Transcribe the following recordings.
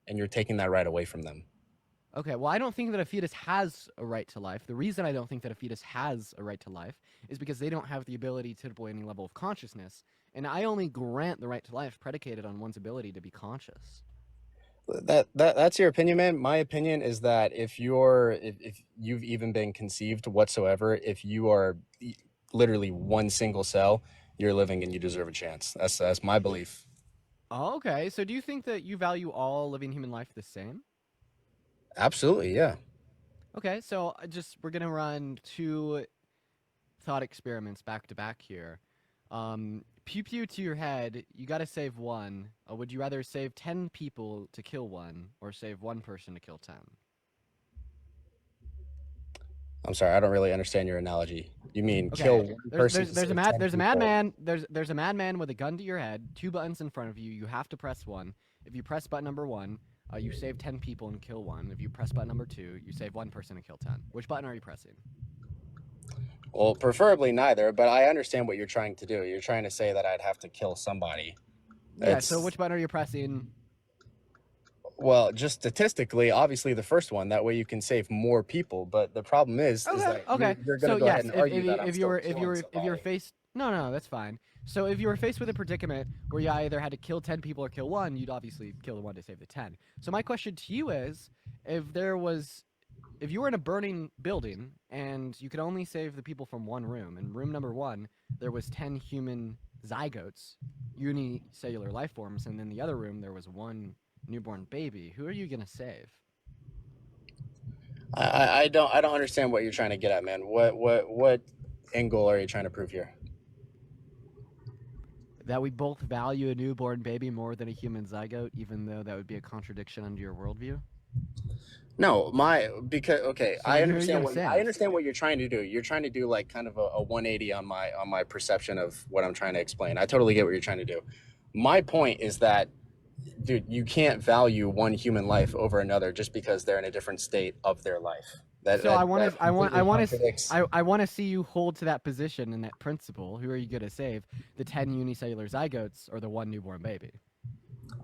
and you're taking that right away from them. Okay, well, I don't think that a fetus has a right to life. The reason I don't think that a fetus has a right to life is because they don't have the ability to deploy any level of consciousness. And I only grant the right to life predicated on one's ability to be conscious. That's your opinion, man. My opinion is that if you've even been conceived whatsoever, if you are literally one single cell, you're living and you deserve a chance. That's my belief. Oh, okay, so do you think that you value all living human life the same? Absolutely, yeah. Okay, so we're gonna run two thought experiments back to back here. Pew pew to your head, you gotta save one. Would you rather save 10 people to kill one, or save one person to kill 10? I'm sorry, I don't really understand your analogy. You mean kill Okay, one person to save 10 there's a people? madman there's a madman with a gun to your head, two buttons in front of you. You have to press one. If you press button number one, you save 10 people and kill one. If you press button number two, you save one person and kill 10. Which button are you pressing? Well, preferably neither, but I understand what you're trying to do. You're trying to say that I'd have to kill somebody. Yeah. So It's which button are you pressing? Well, just statistically, obviously the first one. That way you can save more people. But the problem is Okay, that okay. you're going So to go ahead yes, and argue that I'm if you still were killing if you were somebody. faced no, that's fine. So if you were faced with a predicament where you either had to kill 10 people or kill one, you'd obviously kill the one to save the 10. So my question to you is, if there was if you were in a burning building and you could only save the people from one room, in room number 1 there was 10 human zygotes, unicellular life forms, and in the other room there was one newborn baby, who are you going to save? I don't understand what you're trying to get at, man. What angle are you trying to prove here? That we both value a newborn baby more than a human zygote, even though that would be a contradiction under your worldview? No, my because okay, So then who are you gonna I save? understand what you're trying to do. You're trying to do like kind of a 180 on my perception of what I'm trying to explain. I totally get what you're trying to do. My point is that, dude, you can't value one human life over another just because they're in a different state of their life. So That completely contradicts. I want to see you hold to that position and that principle. Who are you gonna save? The 10 unicellular zygotes or the one newborn baby?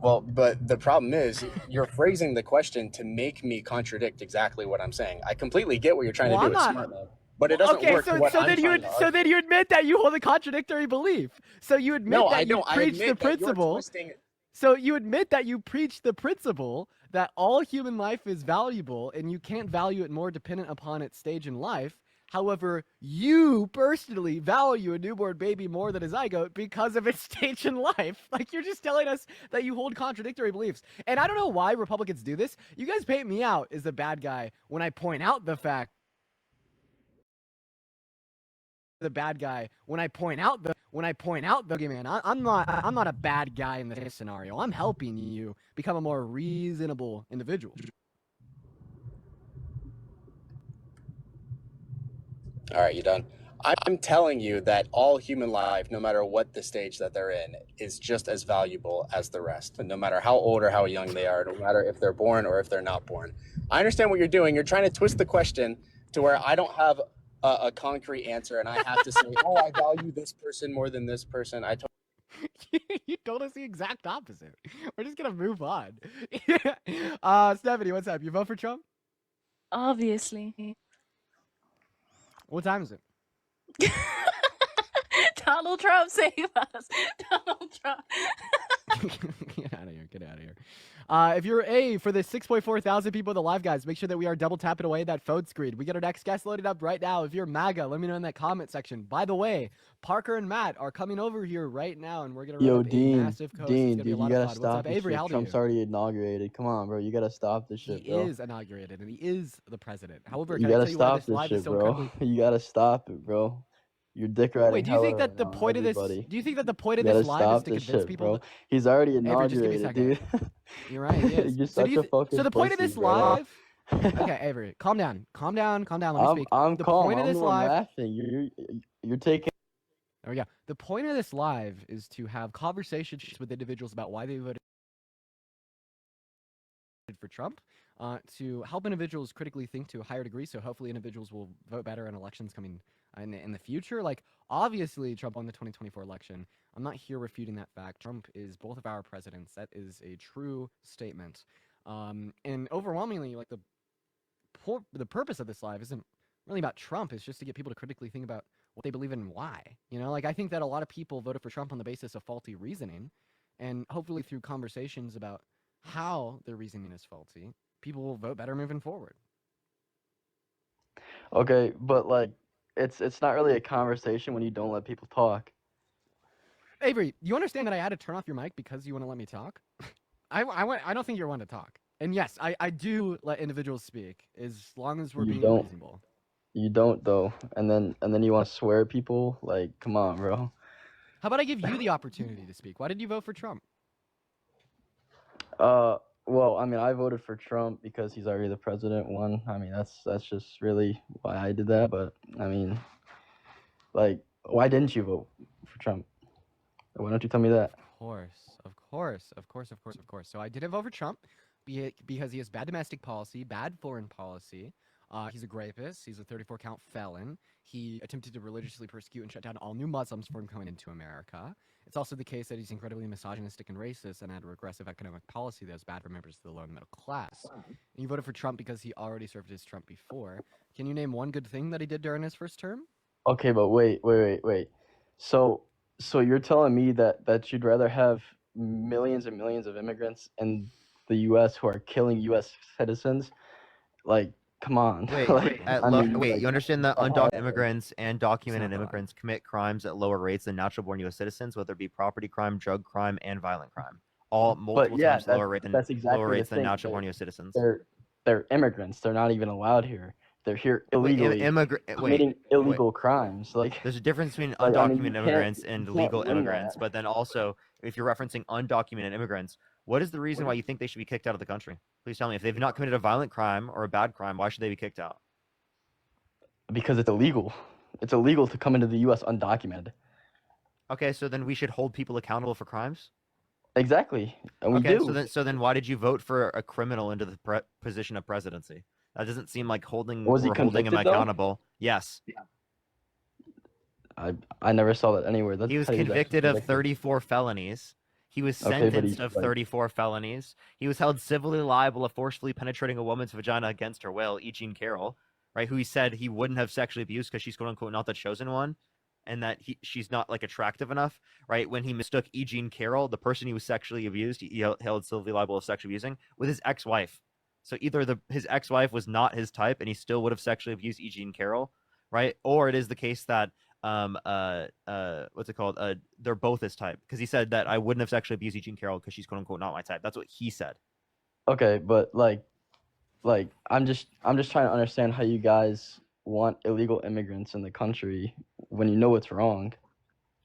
Well, but the problem is you're phrasing the question to make me contradict exactly what I'm saying. I completely get what you're trying Well, to do. I'm It's not. smart, man. But it Well, doesn't okay, work for what I'm trying to so argue. then you admit that you hold a contradictory belief. So you No, admit I that you don't. I preach the admit that you're principle. twisting. So you admit that you preach the principle that all human life is valuable and you can't value it more dependent upon its stage in life. However, you personally value a newborn baby more than a zygote because of its stage in life. Like, you're just telling us that you hold contradictory beliefs. And I don't know why Republicans do this. You guys paint me out as the bad guy when I point out the fact the bad guy when I point out the man. I'm not a bad guy in this scenario. I'm helping you become a more reasonable individual. All right, you done? I'm telling you that all human life, no matter what the stage that they're in, is just as valuable as the rest. And no matter how old or how young they are, no matter if they're born or if they're not born. I understand what you're doing. You're trying to twist the question to where I don't have a concrete answer and I have to say, oh, I value this person more than this person. You told us the exact opposite. We're just gonna move on. Stephanie, what's up? You vote for Trump? Obviously. What time is it? Donald Trump save us. Donald Trump. Get out of here. Get out of here. If you're for the 6.4 thousand people in the live, guys, make sure that we are double tapping away that phone screen. We get our next guest loaded up right now. If you're MAGA, let me know in that comment section. By the way, Parker and Matt are coming over here right now, and we're going to run Yo, up a massive coast. It's going to be a Dude, you lot of gotta fun. What's stop up, this Avery? shit. How old are Trump's you? already inaugurated. Come on, bro. You gotta stop this He shit, bro. is inaugurated, and he is the president. However, You can I gotta tell you why stop this this live is shit, so bro. incredibly... You gotta stop it, bro. You're dick riding Wait, do you think hella that right the now, point of this... everybody. Do you think that the point You of this gotta live is stop to this convince shit, people... bro. He's already Avery, just give me a inaugurated, second. dude. You're right, he is. You're So do such you... a So fucking the point of pussy, this bro. live... Okay, Avery, calm down. Calm down. Calm down. Let me speak. I'm The calm. point of I'm the this one live... laughing. You're taking. There we go. The point of this live is to have conversations with individuals about why they voted for Trump, to help individuals critically think to a higher degree. So hopefully individuals will vote better in elections coming in the future. Like, obviously, Trump won the 2024 election. I'm not here refuting that fact. Trump is both of our presidents. That is a true statement. And overwhelmingly, like the purpose of this live isn't really about Trump. It's just to get people to critically think about what they believe in and why. You know, like I think that a lot of people voted for Trump on the basis of faulty reasoning, and hopefully through conversations about how their reasoning is faulty, people will vote better moving forward. Okay, but like, it's not really a conversation when you don't let people talk. Avery, you understand that I had to turn off your mic because you want to let me talk? I don't think you're one to talk. And yes, I do let individuals speak as long as we're You being don't. reasonable. You don't though, and then you want to swear at people? Like, come on, bro. How about I give you the opportunity to speak? Why did you vote for Trump? Well, I mean, I voted for Trump because he's already the president. One, I mean, that's just really why I did that. But I mean, like, why didn't you vote for Trump? Why don't you tell me that? Of course. So I didn't vote for Trump because he has bad domestic policy, bad foreign policy. He's a rapist. He's a 34 count felon. He attempted to religiously persecute and shut down all new Muslims from coming into America. It's also the case that he's incredibly misogynistic and racist and had a regressive economic policy that is bad for members of the low and middle class. And you voted for Trump because he already served as Trump before. Can you name one good thing that he did during his first term? Okay, but wait. So you're telling me that you'd rather have millions and millions of immigrants in the U.S. who are killing U.S. citizens? Like, come on. Wait, Like, I mean, wait. like, You understand that come on. undocumented immigrants and documented not immigrants commit crimes at lower rates than natural-born U.S. citizens, whether it be property crime, drug crime, and violent crime, all multiple But yeah, times lower that's exactly rates the than thing. natural-born U.S. citizens. They're immigrants. They're not even allowed here. They're here Wait, illegally, committing illegal crimes. Like, There's a difference between like I mean, undocumented you immigrants you and can't legal win immigrants, that but then also, if you're referencing undocumented immigrants, what is the reason why you think they should be kicked out of the country? Please tell me. If they've not committed a violent crime or a bad crime, why should they be kicked out? because it's illegal. It's illegal to come into the U.S. undocumented. Okay, so then we should hold people accountable for crimes? Exactly, and we Okay, do. so then why did you vote for a criminal into the position of presidency? That doesn't seem like Was he we're holding him convicted though? accountable. Yes. I never saw that anywhere. He was He was actually convicted of convicted. 34 felonies. He was Okay, but sentenced he's of like, 34 felonies. He was held civilly liable of forcefully penetrating a woman's vagina against her will, E. Jean Carroll, right? Who he said he wouldn't have sexually abused because she's quote unquote not the chosen one, and that she's not like attractive enough, right? When he mistook E. Jean Carroll, the person he was sexually abused, he held civilly liable of sexually abusing, with his ex-wife. So either his ex-wife was not his type, and he still would have sexually abused E. Jean Carroll, right? Or it is the case that what's it called? They're both his type, because he said that I wouldn't have sexually abused Jean Carroll because she's quote unquote not my type. That's what he said. okay, but like I'm just trying to understand how you guys want illegal immigrants in the country when you know it's wrong.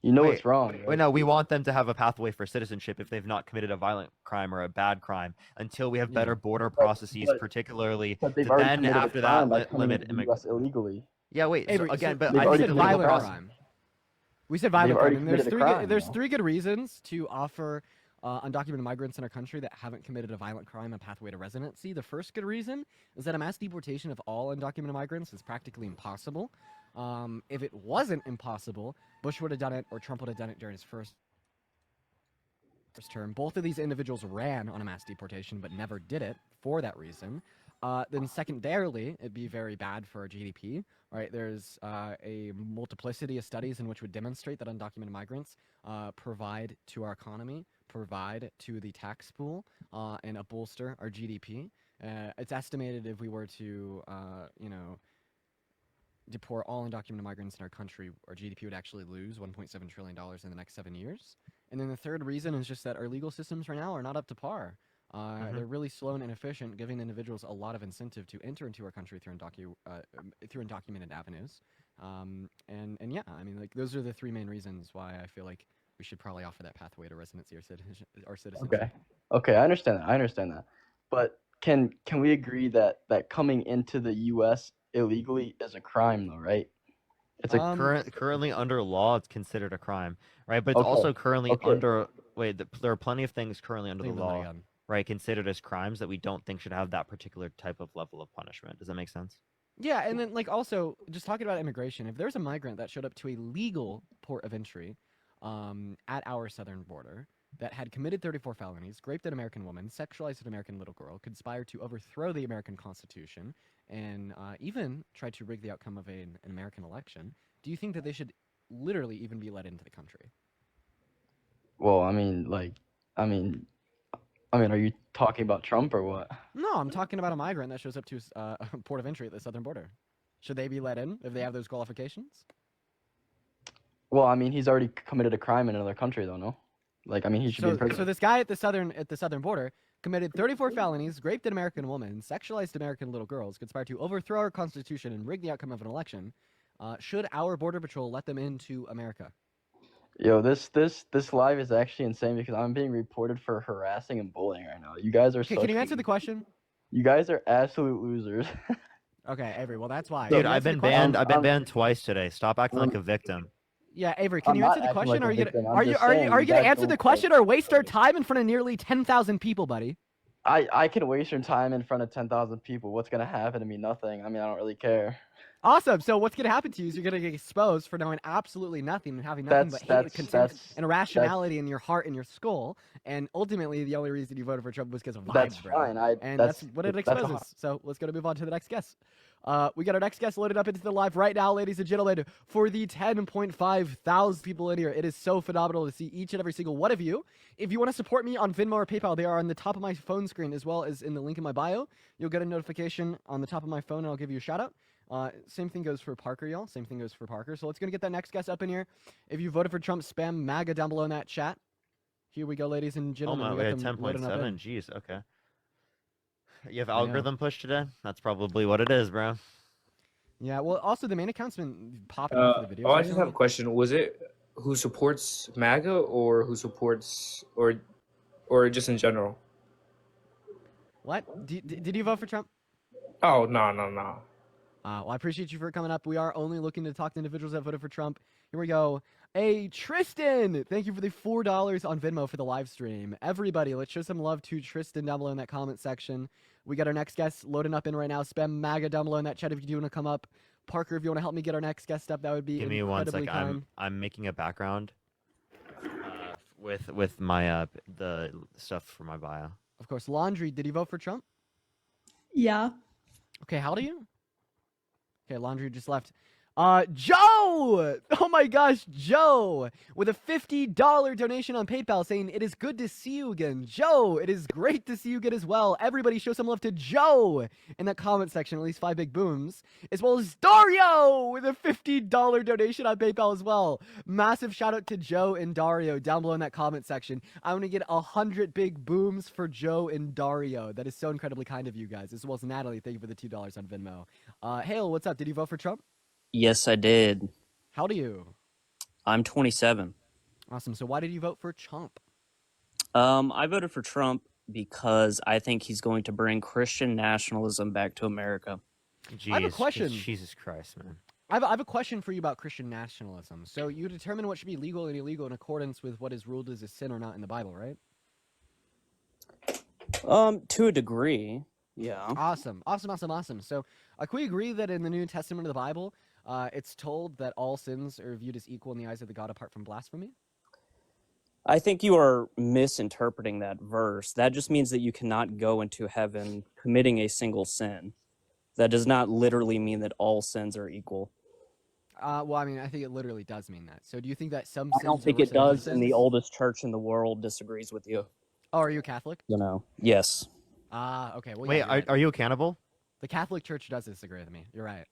You know it's wrong. Right? Wait, no, we want them to have a pathway for citizenship if they've not committed a violent crime or a bad crime until we have better border processes, particularly. But they've to already then committed after a crime that by coming limit into the U.S. illegally. Yeah, wait. So Avery, again, but they've I we already said think committed a violent crime. crime. We said violent already crime, and there's committed a crime, there's though. 3 good reasons to offer undocumented migrants in our country that haven't committed a violent crime a pathway to residency. The first good reason is that a mass deportation of all undocumented migrants is practically impossible. If it wasn't impossible, Bush would have done it, or Trump would have done it during his first term. Both of these individuals ran on a mass deportation, but never did it for that reason. Then secondarily, it'd be very bad for our GDP. Right? There's a multiplicity of studies in which would demonstrate that undocumented migrants provide to our economy, provide to the tax pool, and bolster our GDP. It's estimated if we were to, deport all undocumented migrants in our country, our GDP would actually lose $1.7 trillion in the next 7 years. And then the third reason is just that our legal systems right now are not up to par. They're really slow and inefficient, giving individuals a lot of incentive to enter into our country through undocumented avenues. And yeah, I mean, like those are the 3 main reasons why I feel like we should probably offer that pathway to residency or citizenship. Okay, I understand that. But can we agree that coming into the U.S. illegally is a crime, though, right? It's a currently under law, it's considered a crime, right? But it's Okay, also currently okay. under. Wait, there are plenty of things currently under the Leave the money law, on. right, considered as crimes that we don't think should have that particular type of level of punishment. Does that make sense? Yeah, and then like also just talking about immigration, if there's a migrant that showed up to a legal port of entry at our southern border, that had committed 34 felonies, raped an American woman, sexualized an American little girl, conspired to overthrow the American Constitution, and even tried to rig the outcome of an American election, do you think that they should literally even be let into the country? Well, I mean, are you talking about Trump or what? No, I'm talking about a migrant that shows up to a port of entry at the southern border. Should they be let in if they have those qualifications? Well, I mean, he's already committed a crime in another country, though, no? Like, I mean, he should be in prison. So this guy at the southern border committed 34 felonies, raped an American woman, sexualized American little girls, conspired to overthrow our constitution and rig the outcome of an election. Should our border patrol let them into America? Yo, this live is actually insane because I'm being reported for harassing and bullying right now. You guys are Okay, such. can you answer the question? You guys are absolute losers. Okay, Avery. Well, that's why. Dude, Can you I've answer the been question? banned. I've been banned twice today. Stop acting like a victim. Yeah, Avery, can I'm you not answer the acting question? like a Are you victim, gonna I'm just saying, are you you gonna guys answer the don't question or waste our time in front of nearly 10,000 people, buddy? I can waste your time in front of 10,000 people. What's gonna happen to me? Nothing. I mean, I don't really care. Awesome. So what's gonna happen to you is you're gonna get exposed for knowing absolutely nothing and having nothing but hate, contempt, and irrationality in your heart and your skull. And ultimately, the only reason you voted for Trump was because of vibes, That's bro. fine. And that's what it exposes. So let's go to move on to the next guest. We got our next guest loaded up into the live right now, ladies and gentlemen, for the 10.5 thousand people in here. It is so phenomenal to see each and every single one of you. If you want to support me on Venmo or PayPal, they are on the top of my phone screen as well as in the link in my bio. You'll get a notification on the top of my phone, and I'll give you a shout out. Same thing goes for Parker, y'all. Same thing goes for Parker. So let's go get that next guest up in here. If you voted for Trump, spam MAGA down below in that chat. Here we go, ladies and Oh gentlemen. my, we had 10.7. Jeez, okay. You have algorithm push today? That's probably what it is, bro. Yeah, well, also the main account's been popping off of the videos. I just have a question. Was it who supports MAGA or who supports or just in general? What? Did you vote for Trump? Oh, no. Well, I appreciate you for coming up. We are only looking to talk to individuals that voted for Trump. Here we go. Hey, Tristan! Thank you for the $4 on Venmo for the live stream. Everybody, let's show some love to Tristan down below in that comment section. We got our next guest loading up in right now. Spam MAGA down below in that chat if you do want to come up. Parker, if you want to help me get our next guest up, that would be Give me one incredibly second. kind. I'm making a background with my the stuff for my bio. Of course, Laundry, did you vote for Trump? Yeah. Okay, how old are you? Okay, Laundry just left. Joe! Oh my gosh, Joe! With a $50 donation on PayPal saying, it is good to see you again. Joe, it is great to see you again as well. Everybody show some love to Joe in that comment section, at least 5 big booms. As well as Dario with a $50 donation on PayPal as well. Massive shout out to Joe and Dario down below in that comment section. I want to get 100 big booms for Joe and Dario. That is so incredibly kind of you guys. As well as Natalie, thank you for the $2 on Venmo. Hale, what's up? Did you vote for Trump? Yes, I did. How old are you? I'm 27. Awesome. So why did you vote for Trump? I voted for Trump because I think he's going to bring Christian nationalism back to America. Jeez, I have a question. Jesus Christ, man. I have a question for you about Christian nationalism. So you determine what should be legal and illegal in accordance with what is ruled as a sin or not in the Bible, right? To a degree, yeah. Awesome. So can we agree that in the New Testament of the Bible, it's told that all sins are viewed as equal in the eyes of the God apart from blasphemy? I think you are misinterpreting that verse. That just means that you cannot go into heaven committing a single sin. That does not literally mean that all sins are equal. Well, I mean, I think it literally does mean that. So do you think that some I sins don't think are it worse than other does, and the sins? oldest church in the world disagrees with you. Oh, are you a Catholic? You know, yes. Okay. Well, Wait, yeah, you're right. are you a cannibal? The Catholic Church does disagree with me. You're right.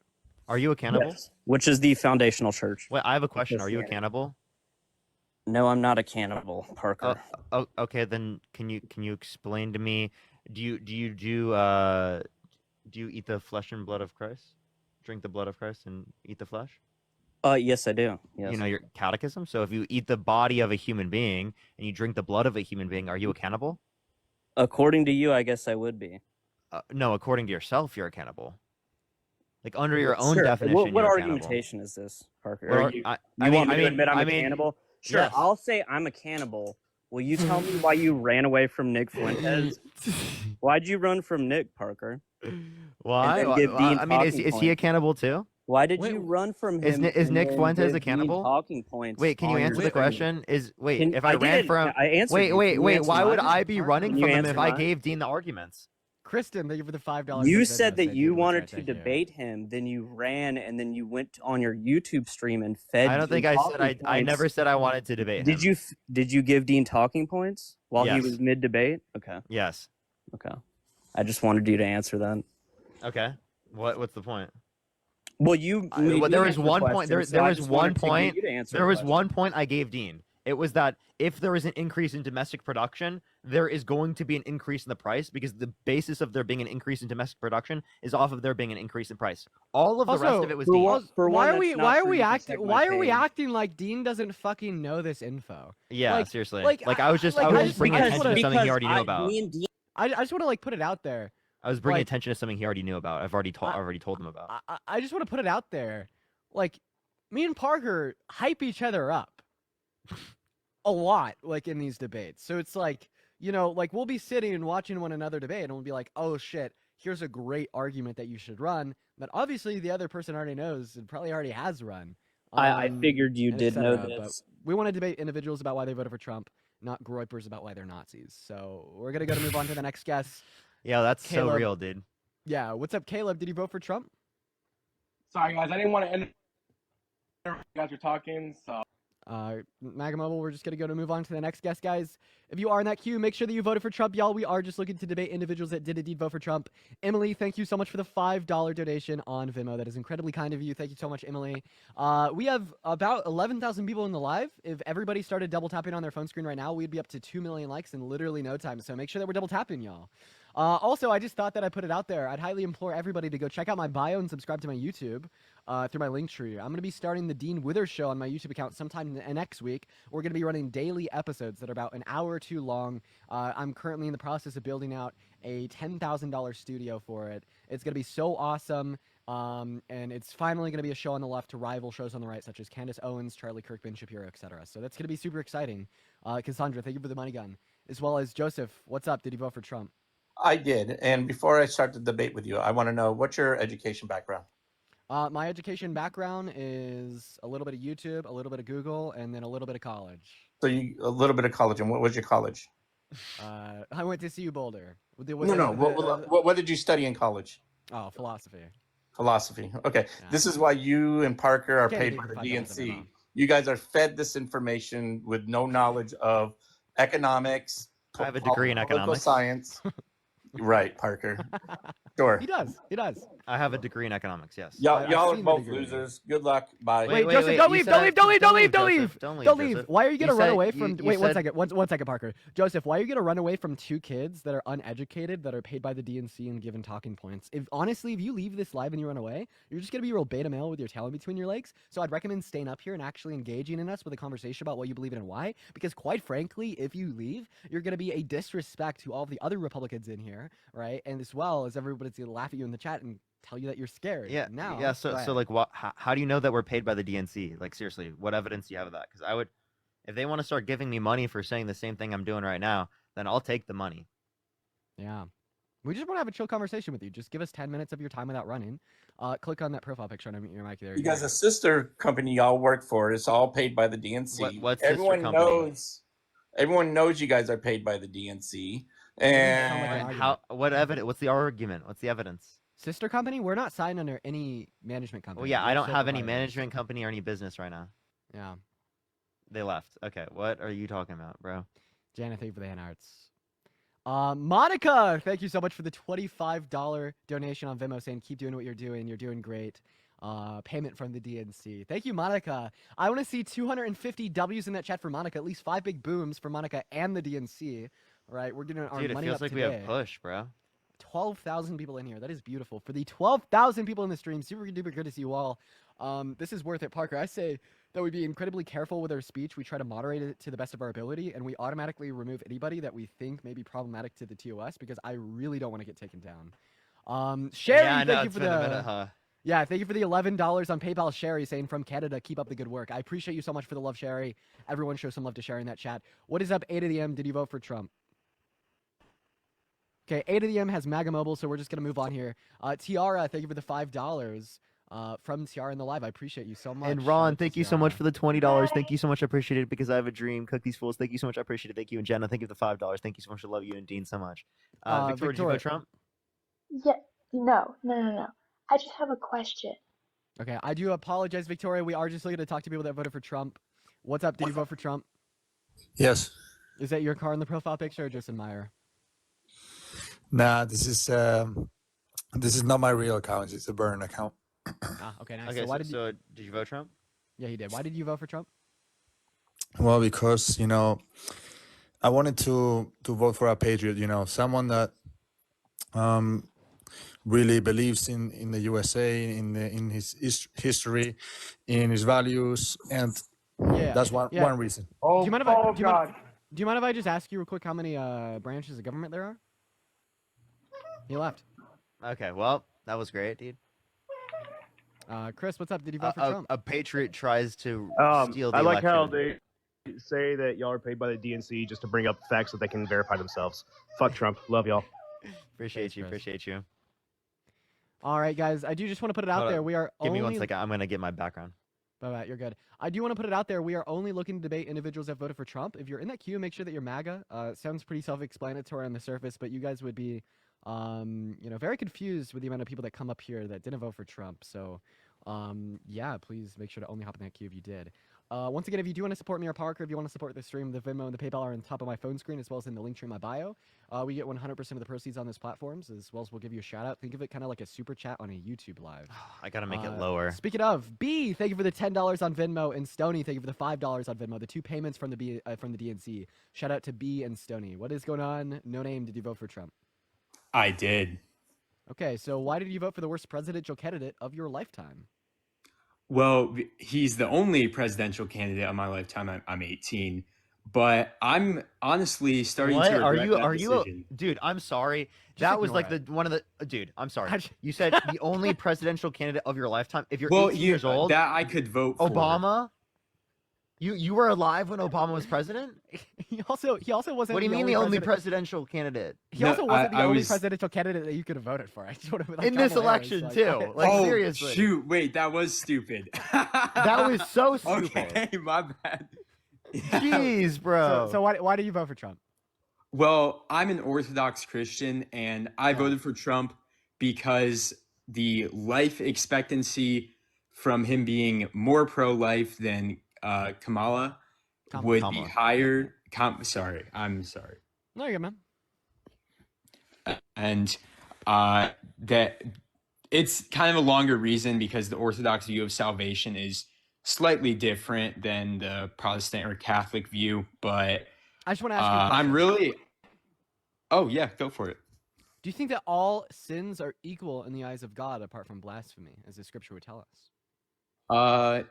Are you a cannibal? Yes. Which is the foundational church. Wait, I have a question. Are you a Christianity. cannibal? No, I'm not a cannibal, Parker. Oh, okay. Then can you explain to me? Do you eat the flesh and blood of Christ? Drink the blood of Christ and eat the flesh? Yes, I do. Yes. You know your catechism. So if you eat the body of a human being and you drink the blood of a human being, are you a cannibal? According to you, I guess I would be. No, according to yourself, you're a cannibal. Like under your own Sure. definition, What you're a argumentation is this, Parker? cannibal. You want me to admit I'm a cannibal? Sure, yes. I'll say I'm a cannibal. Will you tell me why you ran away from Nick Fuentes? Why'd you run from Nick, Parker? Why? And then give Dean I mean, is talking he a points. cannibal too? Why did Wait, you run from Is him? Ni- is and Nick then Fuentes give a Dean cannibal? talking points? Wait, can you on answer your the stream? question? If I I ran did. from I answered. wait, you. wait, Can you wait, answer why would mine? I be running Can you from him answer if I mine? gave Dean the arguments? Kristen, thank you for the $5. You on said Venmo, that saying, you "Hey, what's wanted right, to thank you." debate him, then you ran, and then you went on your YouTube stream and fed I don't Dean think I said talking I points. never said I wanted to debate Did him. did you give Dean talking points while he Yes. was mid debate? Okay. Yes. Okay. I just wanted you to answer that. Okay. What's the point? Well, you made Well, me there was answer the one point. question, so There I was just one wanted to get point. you to answer There the was question. one point I gave Dean. It was that if there is an increase in domestic production, there is going to be an increase in the price because the basis of there being an increase in domestic production is off of there being an increase in price. All of the rest Also, of it was for Dean. what- for why one, are we that's not why are true. we You can acting check my why are we page. acting like Dean doesn't fucking know this info? Yeah, like- seriously. like, I was just like, I I was just- just bringing I just attention to wanna- something he already knew about. Me and Dean I just want to like put it out there. I was bringing like- attention to something he already knew about. I've already told him about. I just want to put it out there. Like, me and Parker hype each other up a lot, like in these debates. So it's like, you know, like we'll be sitting and watching one another debate, and we'll be like, "Oh shit, here's a great argument that you should run." But obviously, the other person already knows and probably already has run. I figured you and did know etc., but this. we want to debate individuals about why they voted for Trump, not groypers about why they're Nazis. So we're gonna move on to the next guest. Yeah, that's so Caleb. real, dude. Yeah, what's up, Caleb? Did you vote for Trump? Sorry, guys. I didn't want to end. You guys were talking, so. MAGA Mobile, we're just going to move on to the next guest, guys. If you are in that queue, make sure that you voted for Trump, y'all. We are just looking to debate individuals that did indeed vote for Trump. Emily, thank you so much for the $5 donation on Venmo. That is incredibly kind of you. Thank you so much, Emily. We have about 11,000 people in the live. If everybody started double tapping on their phone screen right now, we'd be up to 2 million likes in literally no time. So make sure that we're double tapping, y'all. Also, I just thought that I put it out there. I'd highly implore everybody to go check out my bio and subscribe to my YouTube through my link tree. I'm going to be starting the Dean Withers Show on my YouTube account sometime next week. We're going to be running daily episodes that are about an hour or two long. I'm currently in the process of building out a $10,000 studio for it. It's going to be so awesome. And it's finally going to be a show on the left to rival shows on the right, such as Candace Owens, Charlie Kirk, Ben Shapiro, etc. So that's going to be super exciting. Cassandra, thank you for the money gun. As well as Joseph, what's up? Did you vote for Trump? I did. And before I start the debate with you, I want to know what's your education background? My education background is a little bit of YouTube, a little bit of Google, and then a little bit of college. So a little bit of college. And what was your college? I went to CU Boulder. What did you study in college? Oh, philosophy. Philosophy. Okay. Yeah. This is why you and Parker are Can't paid even by the find out what DNC. I'm You guys are fed this information with no knowledge of economics. I have a degree in political economics. science. Right, Parker. Sure. He does. I have a degree in economics. Yes. I've Y'all are seen the both degree. losers. Good luck. Bye. Wait, Wait, Joseph, wait, don't you leave, said- don't leave, don't leave, don't leave, don't Joseph, leave, don't leave, don't leave. Joseph. Why are you gonna You run said- away you- from? you Wait, one said- second, one second, Parker. Joseph, why are you gonna run away from two kids that are uneducated that are paid by the DNC and given talking points? If honestly, if you leave this live and you run away, you're just gonna be real beta male with your tail in between your legs. So I'd recommend staying up here and actually engaging in us with a conversation about what you believe in and why. Because quite frankly, if you leave, you're gonna be a disrespect to all of the other Republicans in here, right? And as well as everybody's gonna laugh at you in the chat and tell you that you're scared. Yeah. Now. Yeah. go So ahead. like, what? How do you know that we're paid by the DNC? Like, seriously, what evidence do you have of that? Because I would, if they want to start giving me money for saying the same thing I'm doing right now, then I'll take the money. Yeah. We just want to have a chill conversation with you. Just give us 10 minutes of your time without running. Click on that profile picture and unmute your mic there. You guys, a sister company y'all work for is all paid by the DNC. What sister everyone company? Everyone knows you guys are paid by the DNC. sound like an And argument. How? What evidence? What's the argument? What's the evidence? Sister company? We're not signed under any management company. Well, yeah, We're I don't sole have any proprietors. management company or any business right now. Yeah. They left. Okay, what are you talking about, bro? Janet, thank you for the hand arts. Monica, thank you so much for the $25 donation on Venmo saying keep doing what you're doing. You're doing great. Payment from the DNC. Thank you, Monica. I want to see 250 W's in that chat for Monica. At least 5 big booms for Monica and the DNC. All right, we're getting our Dude, it money feels up like today. we have push, bro. 12,000 people in here. That is beautiful. For the 12,000 people in the stream, super duper good to see you all. This is worth it, Parker. I say that we be incredibly careful with our speech. We try to moderate it to the best of our ability, and we automatically remove anybody that we think may be problematic to the TOS because I really don't want to get taken down. Sherry, yeah, I know, thank you it's for been the a minute, huh? yeah, thank you for the $11 on PayPal. Sherry saying from Canada, keep up the good work. I appreciate you so much for the love, Sherry. Everyone show some love to Sherry in that chat. What is up, 8 of the M? Did you vote for Trump? Okay, 8 of the M has MAGA Mobile, so we're just going to move on here. Tiara, thank you for the $5. from Tiara in the live. I appreciate you so much. And Shout Ron, out to thank you so much Tiara. for the $20. Thank you so much. I appreciate it because I have a dream. Cook these fools. Thank you so much. I appreciate it. Thank you. And Jenna, thank you for the $5. Thank you so much. I love you and Dean so much. Victoria, did you vote Trump? Yeah, no. I just have a question. Okay, I do apologize, Victoria. We are just looking to talk to people that voted for Trump. What's up? Did you vote for Trump? Yes. Is that your car in the profile picture or just in Meyer? Nah, this is not my real account. It's a burn account. Okay, nice. Okay, so why did did you vote Trump? Yeah, he did. Why did you vote for Trump? Well, because I wanted to vote for a patriot. Someone that really believes in the USA, in his history, in his values, and that's one reason. Oh, do you mind if I just ask you real quick how many branches of government there are? He left. Okay, well, that was great, dude. Chris, what's up? Did you vote for Trump? A patriot tries to steal the I like election. how they say that y'all are paid by the DNC just to bring up facts that they can verify themselves. Fuck Trump. Love y'all. Appreciate you. All right, guys. I do just want to put it out Hold there. on. We are Give only... me 1 second. I'm going to get my background. Bye-bye. You're good. I do want to put it out there. We are only looking to debate individuals that voted for Trump. If you're in that queue, make sure that you're MAGA. It sounds pretty self-explanatory on the surface, but you guys would be, very confused with the amount of people that come up here that didn't vote for Trump. So, yeah, please make sure to only hop in that queue if you did. Once again, if you do want to support me or Parker, if you want to support the stream, the Venmo and the PayPal are on the top of my phone screen, as well as in the link tree in my bio. We get 100% of the proceeds on those platforms, as well as we'll give you a shout out. Think of it kind of like a super chat on a YouTube live. I gotta make it lower. Speaking of, B, thank you for the $10 on Venmo, and Stony, thank you for the $5 on Venmo. The 2 payments from the DNC. Shout out to B and Stony. What is going on? No name. Did you vote for Trump? I did. Okay, so why did you vote for the worst presidential candidate of your lifetime? Well, he's the only presidential candidate of my lifetime. I'm 18, but I'm honestly starting to regret that decision. Dude, I'm sorry. Just that was ignore like one of the dude. I'm sorry. You said the only presidential candidate of your lifetime. If you're 18 years old, that I could vote for. Obama. You were alive when Obama was president? He also wasn't. What do you mean the only presidential candidate? He also wasn't the only presidential candidate that you could have voted for. I sort of in this election too. Like seriously. Shoot, wait, that was stupid. That was so stupid. Okay, my bad. Jeez, bro. So why did you vote for Trump? Well, I'm an Orthodox Christian, and I voted for Trump because the life expectancy from him being more pro-life than Kamala would be higher. I'm sorry. No, you're good, man. And that it's kind of a longer reason because the Orthodox view of salvation is slightly different than the Protestant or Catholic view. But I just want to ask you. Oh yeah, go for it. Do you think that all sins are equal in the eyes of God, apart from blasphemy, as the Scripture would tell us?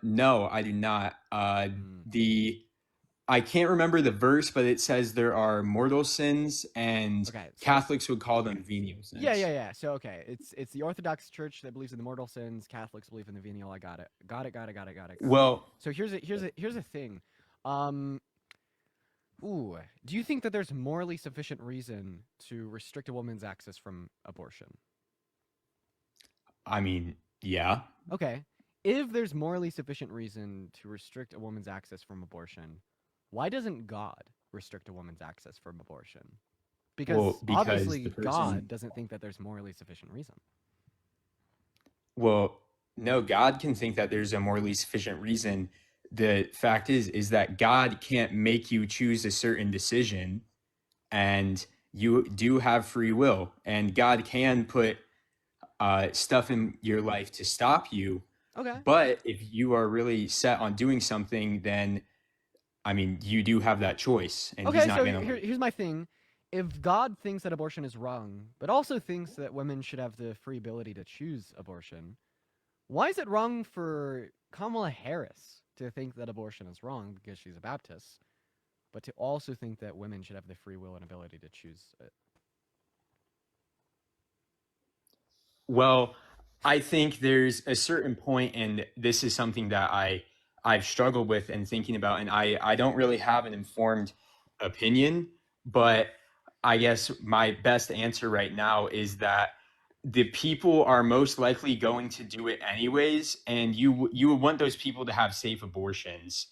No, I do not. I can't remember the verse, but it says there are mortal sins, and Catholics would call them venial sins. Yeah. So it's the Orthodox Church that believes in the mortal sins. Catholics believe in the venial. I got it. Well, so here's a thing. Do you think that there's morally sufficient reason to restrict a woman's access from abortion? I mean, yeah. Okay. If there's morally sufficient reason to restrict a woman's access from abortion, why doesn't God restrict a woman's access from abortion? Because obviously God doesn't think that there's morally sufficient reason. Well, no, God can think that there's a morally sufficient reason. The fact is that God can't make you choose a certain decision, and you do have free will, and God can put stuff in your life to stop you. Okay. But if you are really set on doing something, then I mean, you do have that choice. And okay, he's not so gonna... here's my thing. If God thinks that abortion is wrong, but also thinks that women should have the free ability to choose abortion, why is it wrong for Kamala Harris to think that abortion is wrong because she's a Baptist, but to also think that women should have the free will and ability to choose it? Well, I think there's a certain point, and this is something that I've struggled with and thinking about, and I don't really have an informed opinion, but I guess my best answer right now is that the people are most likely going to do it anyways, and you would want those people to have safe abortions.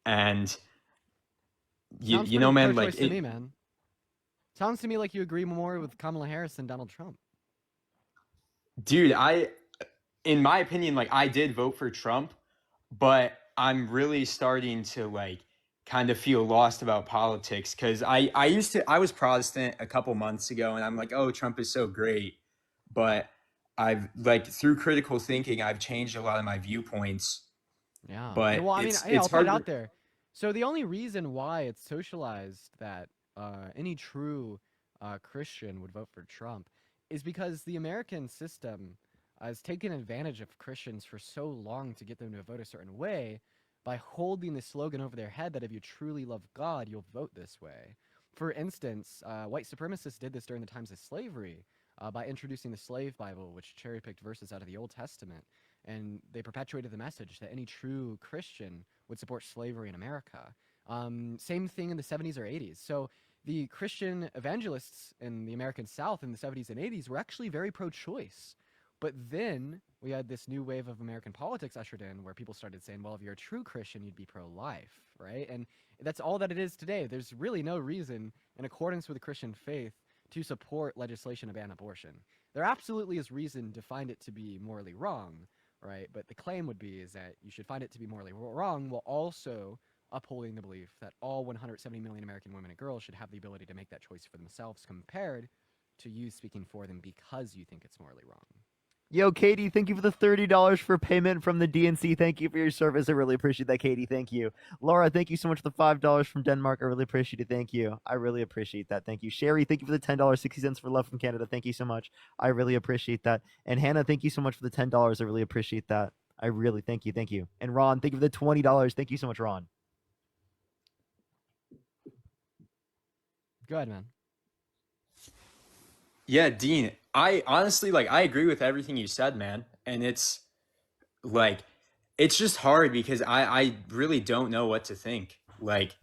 And Sounds you pretty know, man, like pro-choice to me, man. Sounds to me like you agree more with Kamala Harris than Donald Trump. dude, in my opinion, like I did vote for Trump, but I'm really starting to like kind of feel lost about politics because I was Protestant a couple months ago, and I'm like, oh, Trump is so great, but I've like through critical thinking, I've changed a lot of my viewpoints. Yeah. But Well, I mean, hey, it's I'll put it hard out to, there. So the only reason why it's socialized that any true Christian would vote for Trump is because the American system has taken advantage of Christians for so long to get them to vote a certain way by holding the slogan over their head that if you truly love God, you'll vote this way. For instance, white supremacists did this during the times of slavery by introducing the Slave Bible, which cherry-picked verses out of the Old Testament, and they perpetuated the message that any true Christian would support slavery in America. Same thing in the 70s or 80s. So the Christian evangelists in the American South in the 70s and 80s were actually very pro-choice. But then we had this new wave of American politics ushered in where people started saying, well, if you're a true Christian, you'd be pro-life, right? And that's all that it is today. There's really no reason, in accordance with the Christian faith, to support legislation to ban abortion. There absolutely is reason to find it to be morally wrong, right? But the claim would be is that you should find it to be morally wrong while also upholding the belief that all 170 million American women and girls should have the ability to make that choice for themselves compared to you speaking for them because you think it's morally wrong. Yo, Katie, thank you for the $30 for payment from the DNC. Thank you for your service. I really appreciate that, Katie. Thank you. Laura, thank you so much for the $5 from Denmark. I really appreciate it. Thank you. I really appreciate that. Thank you. Sherry, thank you for the $10.60 for love from Canada. Thank you so much. I really appreciate that. And Hannah, thank you so much for the $10. I really appreciate that. I really thank you. Thank you. And Ron, thank you for the $20. Thank you so much, Ron. Go ahead, man. yeah, Dean, I honestly like I agree with everything you said, man. And it's like it's just hard because I really don't know what to think. Like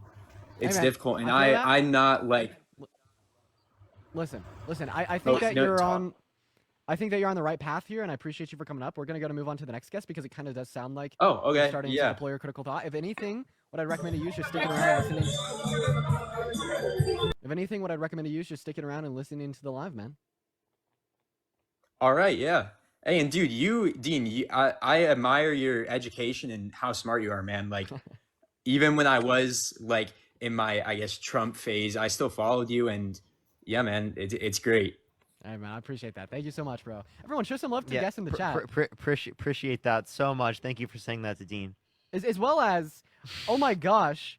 Hey, it's man, difficult, and I feel that. I'm not like Listen, I think that no, you're talk. on. I think that you're on the right path here, and I appreciate you for coming up. We're going to move on to the next guest because it kind of does sound like Oh, you're okay, starting to yeah. deploy your critical thought. If anything, what I'd recommend to you is just sticking around and listening. If anything, what I'd recommend to you is just sticking around and listening to the live, man. All right, yeah. Hey, and dude, Dean, I admire your education and how smart you are, man. Like, even when I was like in my, I guess, Trump phase, I still followed you, and yeah, man, it's great. Hey, man, I appreciate that. Thank you so much, bro. Everyone, show some love to Yeah, guests in the chat. appreciate that so much. Thank you for saying that to Dean. As well as, oh my gosh,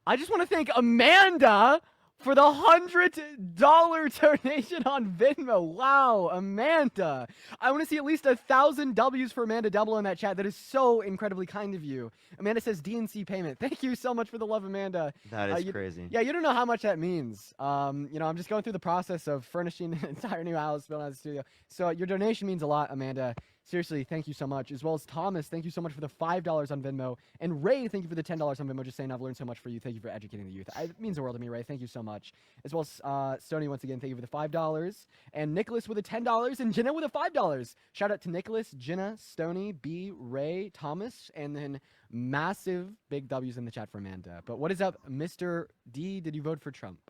I just want to thank Amanda for the $100 donation on Venmo. Wow, Amanda. I want to see at least 1,000 W's for Amanda Double in that chat. That is so incredibly kind of you. Amanda says DNC payment. Thank you so much for the love, Amanda. That is crazy. Yeah, you don't know how much that means. I'm just going through the process of furnishing an entire new house, building out the studio. So your donation means a lot, Amanda. Seriously, thank you so much. As well as Thomas, thank you so much for the $5 on Venmo. And Ray, thank you for the $10 on Venmo. Just saying I've learned so much for you. Thank you for educating the youth. It means the world to me, Ray. Thank you so much. As well as Stony, once again, thank you for the $5. And Nicholas with the $10. And Jenna with the $5. Shout out to Nicholas, Jenna, Stony, B, Ray, Thomas. And then massive big W's in the chat for Amanda. But what is up, Mr. D? Did you vote for Trump?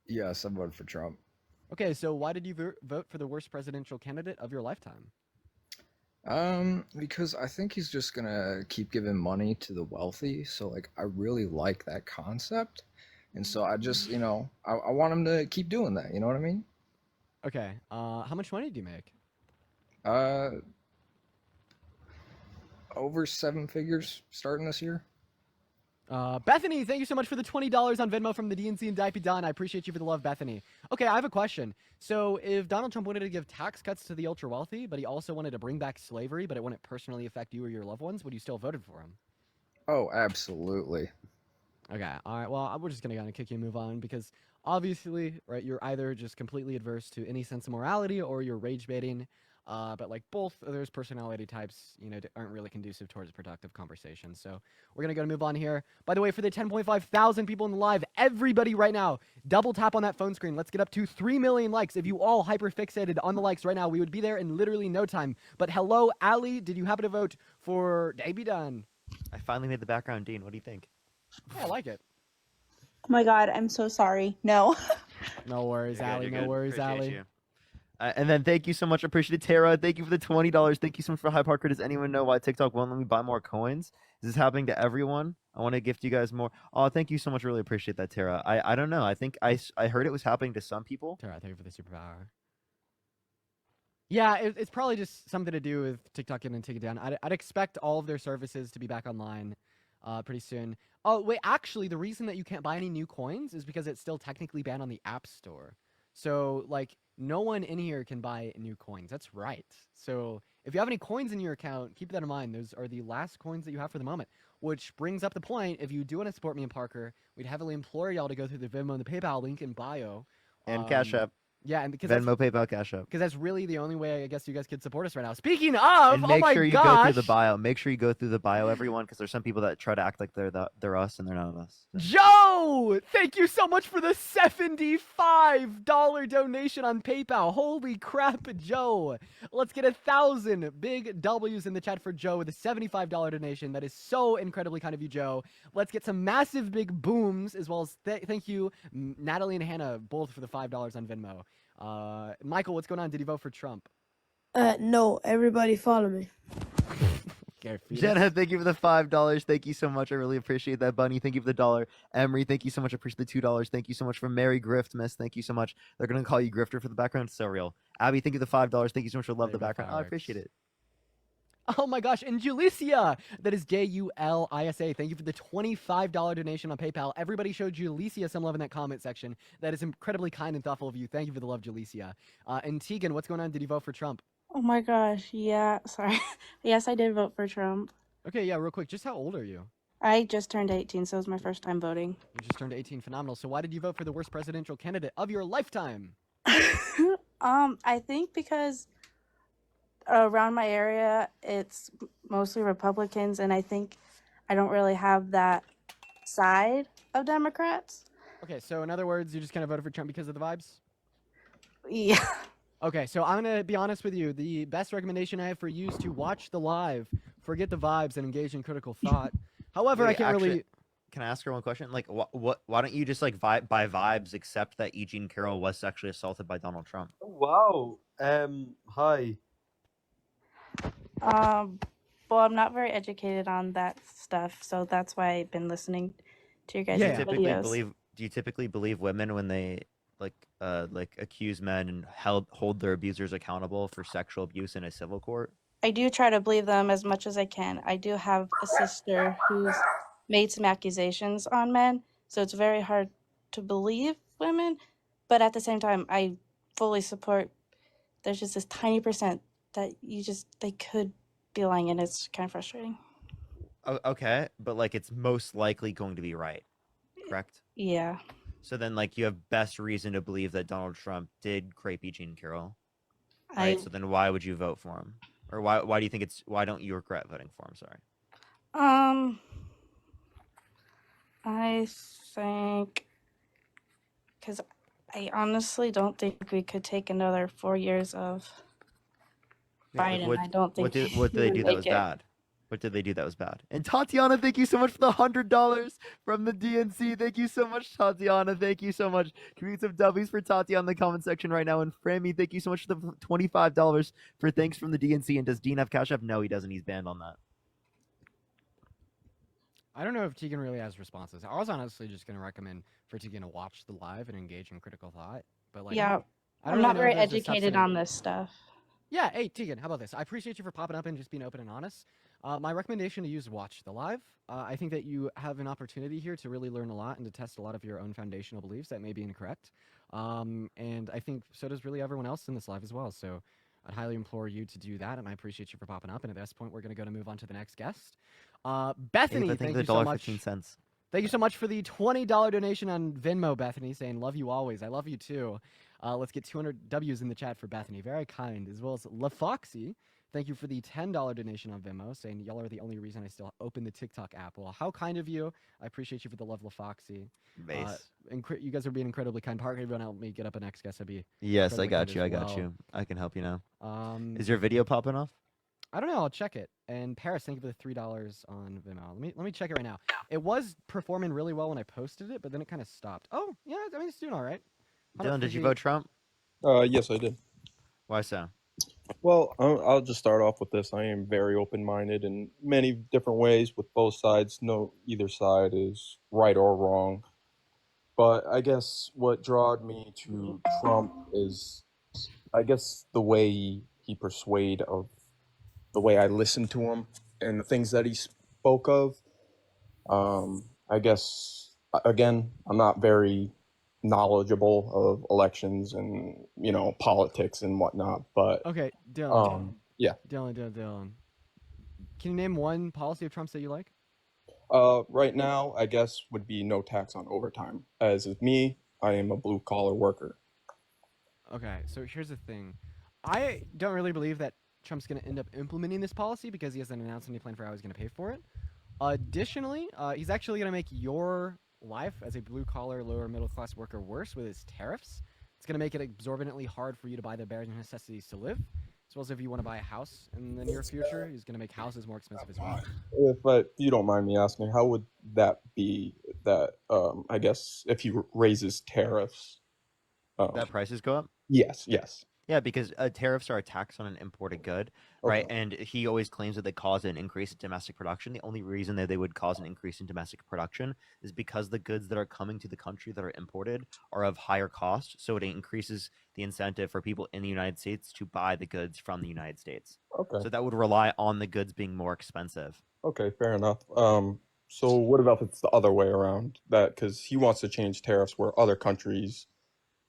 Yes, I voted for Trump. Okay, so why did you vote for the worst presidential candidate of your lifetime? Because I think he's just gonna keep giving money to the wealthy. So like, I really like that concept, and so I just, I want him to keep doing that. You know what I mean? Okay. How much money do you make? Over 7 figures starting this year. Bethany, thank you so much for the $20 on Venmo from the DNC and Dipey Don. I appreciate you for the love, Bethany. Okay, I have a question. So if Donald Trump wanted to give tax cuts to the ultra wealthy, but he also wanted to bring back slavery, but it wouldn't personally affect you or your loved ones, would you still have voted for him? Oh, absolutely. Okay, all right. Well, we're just gonna kind of kick you and move on because obviously, right, you're either just completely adverse to any sense of morality or you're rage baiting. but like both of those personality types, aren't really conducive towards a productive conversation. So we're gonna move on here. By the way, for the 10.5 thousand people in the live, everybody right now, double tap on that phone screen. Let's get up to 3 million likes. If you all hyper fixated on the likes right now, we would be there in literally no time. But hello, Ali, did you happen to vote for Davey Dunn? I finally made the background, Dean. What do you think? Yeah, I like it. Oh my god, I'm so sorry. No. No worries, Ali. No worries, Appreciate Ali. you. And then thank you so much. Appreciate it, Tara. Thank you for the $20. Thank you so much for High Parker. Does anyone know why TikTok won't let me buy more coins? Is this happening to everyone? I want to gift you guys more. Oh, thank you so much. Really appreciate that, Tara. I don't know. I think I heard it was happening to some people. Tara, thank you for the superpower. Yeah, it's probably just something to do with TikTok getting taken down. I'd expect all of their services to be back online pretty soon. Oh, wait, actually, the reason that you can't buy any new coins is because it's still technically banned on the App Store. So, like, no one in here can buy new coins. That's right. So, if you have any coins in your account, keep that in mind. Those are the last coins that you have for the moment. Which brings up the point, if you do want to support me and Parker, we'd heavily implore y'all to go through the Venmo and the PayPal link in bio. And Cash App. Yeah, and because Venmo, PayPal, Cash App. because that's really the only way I guess you guys could support us right now. Speaking of, And make oh my sure you gosh, go through the bio. Make sure you go through the bio, everyone, because there's some people that try to act like they're us and they're not us. Joe, thank you so much for the $75 donation on PayPal. Holy crap, Joe. Let's get 1,000 big W's in the chat for Joe with a $75 donation. That is so incredibly kind of you, Joe. Let's get some massive big booms, as well as thank you, Natalie and Hannah, both for the $5 on Venmo. Michael, what's going on? Did you vote for Trump? No, everybody follow me. Jenna, thank you for the $5. Thank you so much. I really appreciate that. Bunny, thank you for the $1. Emery, thank you so much. I appreciate the $2. Thank you so much for Mary Grift, Miss. Thank you so much. They're gonna call you Grifter for the background. It's so real. Abby, thank you for the $5. Thank you so much for love the background. Oh, I appreciate it. Oh my gosh, and Julisia, that is Julisa. Thank you for the $25 donation on PayPal. Everybody showed Julisia some love in that comment section. That is incredibly kind and thoughtful of you. Thank you for the love, Julisia. And Tegan, what's going on? Did you vote for Trump? Oh my gosh, yeah, sorry. Yes, I did vote for Trump. Okay, yeah, real quick, just how old are you? I just turned 18, so it was my first time voting. You just turned 18, phenomenal. So why did you vote for the worst presidential candidate of your lifetime? I think because around my area, it's mostly Republicans, and I think I don't really have that side of Democrats. Okay, so in other words, you just kind of voted for Trump because of the vibes? Yeah. Okay, so I'm going to be honest with you. The best recommendation I have for you is to watch the live, forget the vibes, and engage in critical thought. However, Wait, I can't actually, really... Can I ask her one question? Like, why don't you just, like, by vibes accept that E. Jean Carroll was sexually assaulted by Donald Trump? Wow. Hi. Well, I'm not very educated on that stuff, so that's why I've been listening to your guys' videos. Do you typically believe women when they like accuse men and hold their abusers accountable for sexual abuse in a civil court? I do try to believe them as much as I can. I do have a sister who's made some accusations on men, so it's very hard to believe women, but at the same time, I fully support. There's just this tiny percent that they could be lying, and it's kind of frustrating. Okay, but like it's most likely going to be right, correct? Yeah. So then, like, you have best reason to believe that Donald Trump did crepe E. Jean Carroll, right? So then, why would you vote for him, or why do you think why don't you regret voting for him? Sorry. I think because I honestly don't think we could take another 4 years of Biden. I don't think. What did they do that was bad? What did they do that was bad? And Tatiana, thank you so much for the $100 from the DNC. Thank you so much, Tatiana. Thank you so much. Can we get some W's for Tatiana in the comment section right now? And Frammy, thank you so much for the $25 for thanks from the DNC. And does Dean have Cash App? No, he doesn't. He's banned on that. I don't know if Tegan really has responses. I was honestly just going to recommend for Tegan to watch the live and engage in critical thought. But like, yeah, I'm not very educated on this stuff. Yeah, hey, Tegan, how about this? I appreciate you for popping up and just being open and honest. My recommendation to you is watch the live. I think that you have an opportunity here to really learn a lot and to test a lot of your own foundational beliefs that may be incorrect. And I think so does really everyone else in this live as well. So I'd highly implore you to do that, and I appreciate you for popping up. And at this point, we're going to move on to the next guest. Bethany, thank you so much. $1.15. Thank you so much for the $20 donation on Venmo, Bethany, saying, love you always. I love you too. Let's get 200 W's in the chat for Bethany. Very kind, as well as LaFoxy. Thank you for the $10 donation on Venmo, saying y'all are the only reason I still open the TikTok app. Well, how kind of you. I appreciate you for the love, LaFoxy. Base. You guys are being incredibly kind. Parker, everyone help me get up a next guest. I'd be Yes, I incredibly got kind you. as I got well. you. I can help you now. Um, Is your video popping off? I don't know. I'll check it. And Paris, thank you for the $3 on Venmo. Let me check it right now. It was performing really well when I posted it, but then it kind of stopped. Oh, yeah. I mean, it's doing all right. Dylan, did you vote Trump? Yes, I did. Why so? Well, I'll just start off with this. I am very open-minded in many different ways with both sides. No, either side is right or wrong. But I guess what drawed me to Trump is, I guess, the way he persuade of the way I listened to him and the things that he spoke of. I guess, again, I'm not very knowledgeable of elections and, politics and whatnot, but Okay, Dylan. yeah. Dylan. Can you name one policy of Trump's that you like? Right now, I guess, would be no tax on overtime. As is me, I am a blue-collar worker. Okay, so here's the thing. I don't really believe that Trump's going to end up implementing this policy because he hasn't announced any plan for how he's going to pay for it. Additionally, he's actually going to make your life as a blue-collar, lower-middle-class worker worse with his tariffs. It's going to make it exorbitantly hard for you to buy the bare necessities to live, as well as if you want to buy a house in the near future, he's going to make houses more expensive as well. If you don't mind me asking, how would that be that, I guess, if he raises tariffs? That prices go up? Yes. Yeah, because tariffs are a tax on an imported good, right? Okay. And he always claims that they cause an increase in domestic production. The only reason that they would cause an increase in domestic production is because the goods that are coming to the country that are imported are of higher cost. So it increases the incentive for people in the United States to buy the goods from the United States. Okay. So that would rely on the goods being more expensive. Okay, fair enough. So what about if it's the other way around? That because he wants to change tariffs where other countries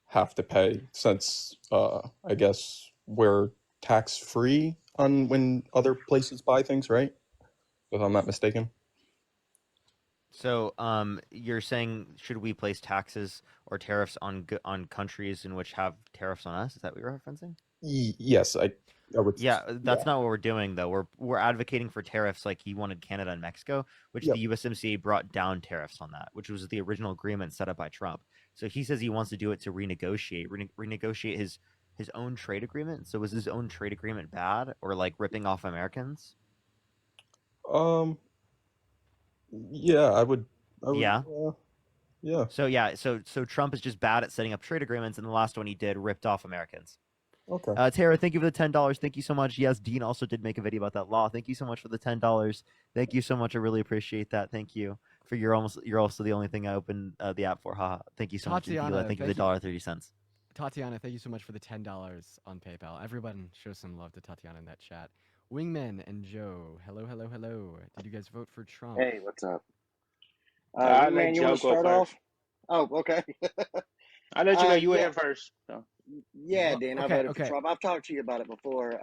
have to pay, since I guess we're tax free on when other places buy things, right? If I'm not mistaken. So, you're saying should we place taxes or tariffs on countries in which have tariffs on us? Is that what you're referencing? Yes, I would. Yeah, that's not what we're doing though. We're advocating for tariffs like he wanted Canada and Mexico, which the USMCA brought down tariffs on that, which was the original agreement set up by Trump. So he says he wants to do it to renegotiate his own trade agreement. So was his own trade agreement bad or like ripping off Americans? Yeah, I would. Yeah. Yeah. So Trump is just bad at setting up trade agreements, and the last one he did ripped off Americans. Okay. Tara, thank you for the $10. Thank you so much. Yes, Dean also did make a video about that law. Thank you so much for the $10. Thank you so much. I really appreciate that. Thank you for you're also the only thing I opened the app for. Haha. Thank you so much. Tatiana, Thank you for the $1.30. Tatiana, thank you so much for the $10 on PayPal. Everyone show some love to Tatiana in that chat. Wingman and Joe, hello. Did you guys vote for Trump? Hey, what's up? I'll Wingman, let you Joe want to go start first. off? Oh, okay. I'll let you go. You were Yeah, here first. So. yeah, Dan, I voted for okay. Trump. I've talked to you about it before.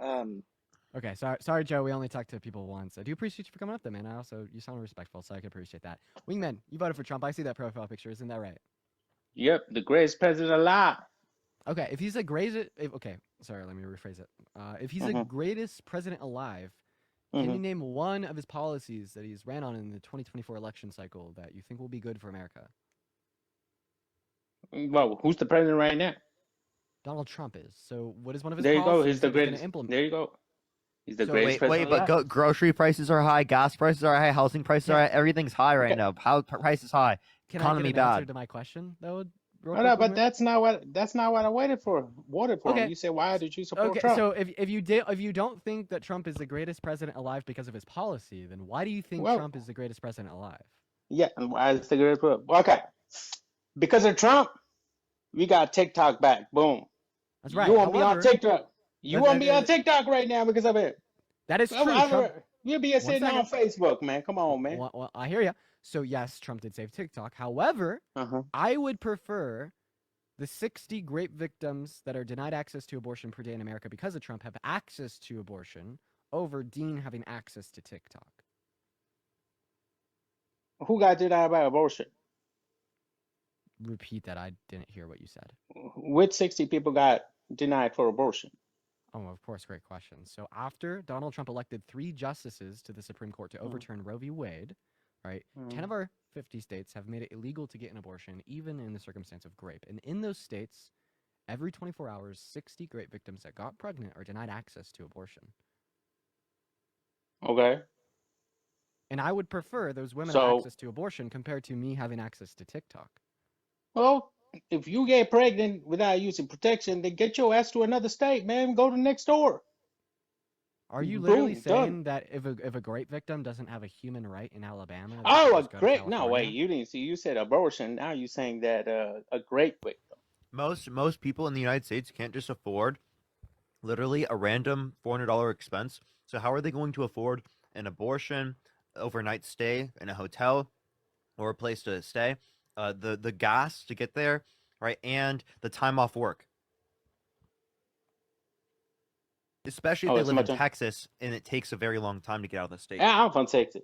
Okay, sorry, Joe. We only talked to people once. I do appreciate you for coming up, though, man. You sound respectful, so I can appreciate that. Wingman, you voted for Trump. I see that profile picture. Isn't that right? Yep, the greatest president alive. Okay, if he's the greatest, okay, sorry, let me rephrase it. If he's the greatest president alive, can you name one of his policies that he's ran on in the 2024 election cycle that you think will be good for America? Well, who's the president right now? Donald Trump is. So, what is one of his there you go. policies He's the that he's going greatest. to implement? There you go. He's the So- greatest Wait, president alive. but grocery prices are high, gas prices are high, housing prices are high. Everything's high right now. Price is high. Can Economy I get an answer bad. to my question, though? No, but that's not what I voted for. Okay. You said, why did you support Okay, Trump? so if you don't think that Trump is the greatest president alive because of his policy, then why do you think Trump is the greatest president alive? Yeah, and why is the greatest president? Okay, because of Trump, we got TikTok back. Boom. That's right. You won't be on TikTok. You won't be on TikTok right now because of it. That is true. You'll be sitting on Facebook, man. Come on, man. Well, I hear you. So yes, Trump did save TikTok. However, I would prefer the 60 great victims that are denied access to abortion per day in America because of Trump have access to abortion over Dean having access to TikTok. Who got denied by abortion? repeat that. I didn't hear what you said. Which 60 people got denied for abortion? Oh, of course, great question. So after Donald Trump elected 3 justices to the Supreme Court to overturn Roe v. Wade, right, 10 of our 50 states have made it illegal to get an abortion, even in the circumstance of rape. And in those states, every 24 hours, 60 rape victims that got pregnant are denied access to abortion. Okay. And I would prefer those women have So, access to abortion compared to me having access to TikTok. well, if you get pregnant without using protection, then get your ass to another state, man. Go to next door. Are you literally Boom, saying done. that if a rape victim doesn't have a human right in Alabama, they Oh, should a just go to great. No, California? wait. You didn't see. You said abortion. Now you're saying that a great victim. Most people in the United States can't just afford literally a random $400 expense. So how are they going to afford an abortion, overnight stay in a hotel, or a place to stay, the gas to get there, right, and the time off work? Especially if Oh, they it's live my in turn. Texas and it takes a very long time to get out of the state. Yeah, I'm from Texas.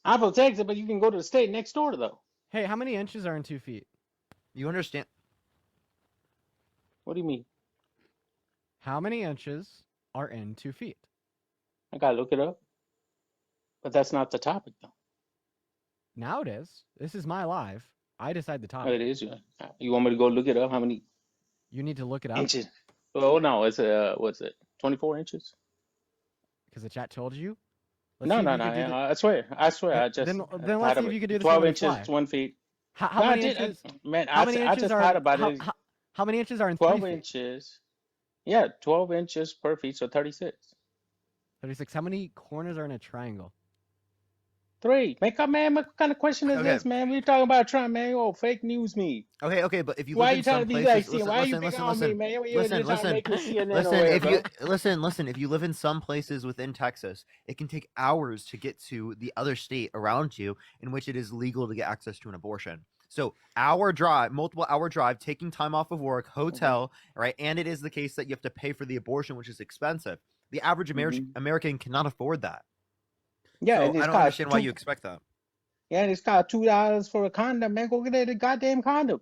I'm from Texas, but you can go to the state next door, though. Hey, how many inches are in 2 feet? You understand? What do you mean? How many inches are in 2 feet? I gotta look it up. But that's not the topic, though. Now it is. This is my live. I decide the Oh, topic. it is. You want me to go look it up? How many You need to look it up inches? Oh no, it's what's it? 24 inches? because the chat told you. Let's No, see if no, you no. could do the, I swear. I just then thought let's see of if it. you could do this 12 one on the inches, fly. 1 feet. How No, I many did. inches? Man, How many I inches just are thought in, about it. how many inches are in 12 3 feet? inches. Yeah, 12 inches per feet, so 36. 36. How many corners are in a triangle? 3. Make up, man. What kind of question is Okay. this, man? We're talking about Trump, man. Oh, fake news me. Okay, but if you Why live are you in trying some to be like, places, why are you picking on me, man? You're trying to make me CNN over here, bro. listen, if you live in some places within Texas, it can take hours to get to the other state around you in which it is legal to get access to an abortion. So multiple hour drive, taking time off of work, hotel, right? And it is the case that you have to pay for the abortion, which is expensive. The average American cannot afford that. Yeah, so and it's I don't got understand why you expect that. Yeah, and it's got $2 for a condom, man. Go get a goddamn condom.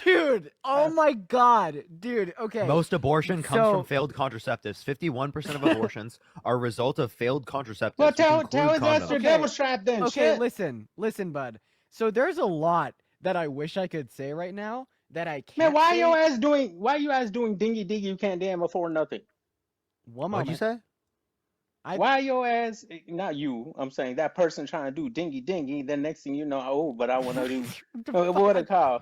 Dude, oh my god. Dude, okay. Most abortion comes from failed contraceptives. 51% of abortions are a result of failed contraceptives. Well, which tell include his ass condoms. your devil strap then. Okay, Shit. listen, bud. So there's a lot that I wish I could say right now that I can't. Man, why say. you ass doing dingy dingy? You can't damn afford nothing. One What'd you say? Why your ass? Not you. I'm saying that person trying to do dingy dingy. Then next thing you know, oh, but I want to do what it called.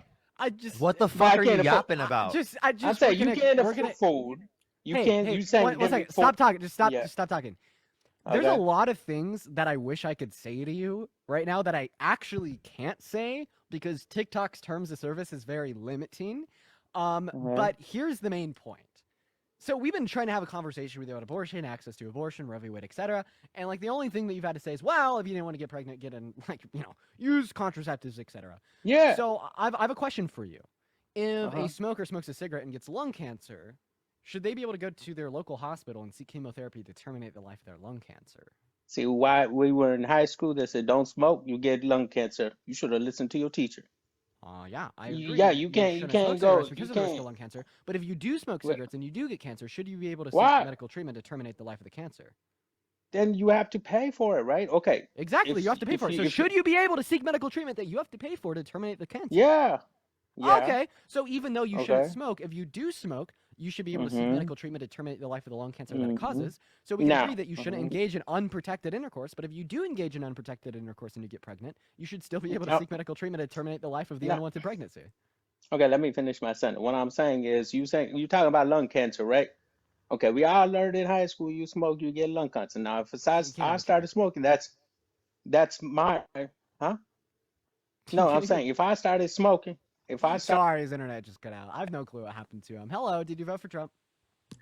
What the fuck are you yapping about? I'm saying you can't afford food. You can't. You saying one second. Stop talking. Just stop talking. There's a lot of things that I wish I could say to you right now that I actually can't say because TikTok's terms of service is very limiting. But here's the main point. So we've been trying to have a conversation with you about abortion, access to abortion, Roe v. Wade, etc. And like the only thing that you've had to say is, well, if you didn't want to get pregnant, get in, use contraceptives, etc. Yeah. So I have a question for you. If a smoker smokes a cigarette and gets lung cancer, should they be able to go to their local hospital and seek chemotherapy to terminate the life of their lung cancer? See, why we were in high school, they said don't smoke, you get lung cancer. You should have listened to your teacher. Yeah, I agree. Yeah, you can't smoke go cigarettes because of the risk of lung cancer. But if you do smoke cigarettes and you do get cancer, should you be able to seek Why? medical treatment to terminate the life of the cancer? Then you have to pay for it, right? Okay. Exactly, you have to pay for it. So should you be able to seek medical treatment that you have to pay for to terminate the cancer? Yeah. Okay, so even though you shouldn't smoke, if you do smoke, you should be able to seek medical treatment to terminate the life of the lung cancer that it causes. So we can agree that you shouldn't engage in unprotected intercourse, but if you do engage in unprotected intercourse and you get pregnant, you should still be able to seek medical treatment to terminate the life of the unwanted pregnancy. Okay, let me finish my sentence. What I'm saying is you talking about lung cancer, right? Okay, we all learned in high school you smoke, you get lung cancer. Now if I started smoking, that's my No, I'm saying if I started smoking, Sorry, his internet just cut out. I have no clue what happened to him. Hello, did you vote for Trump?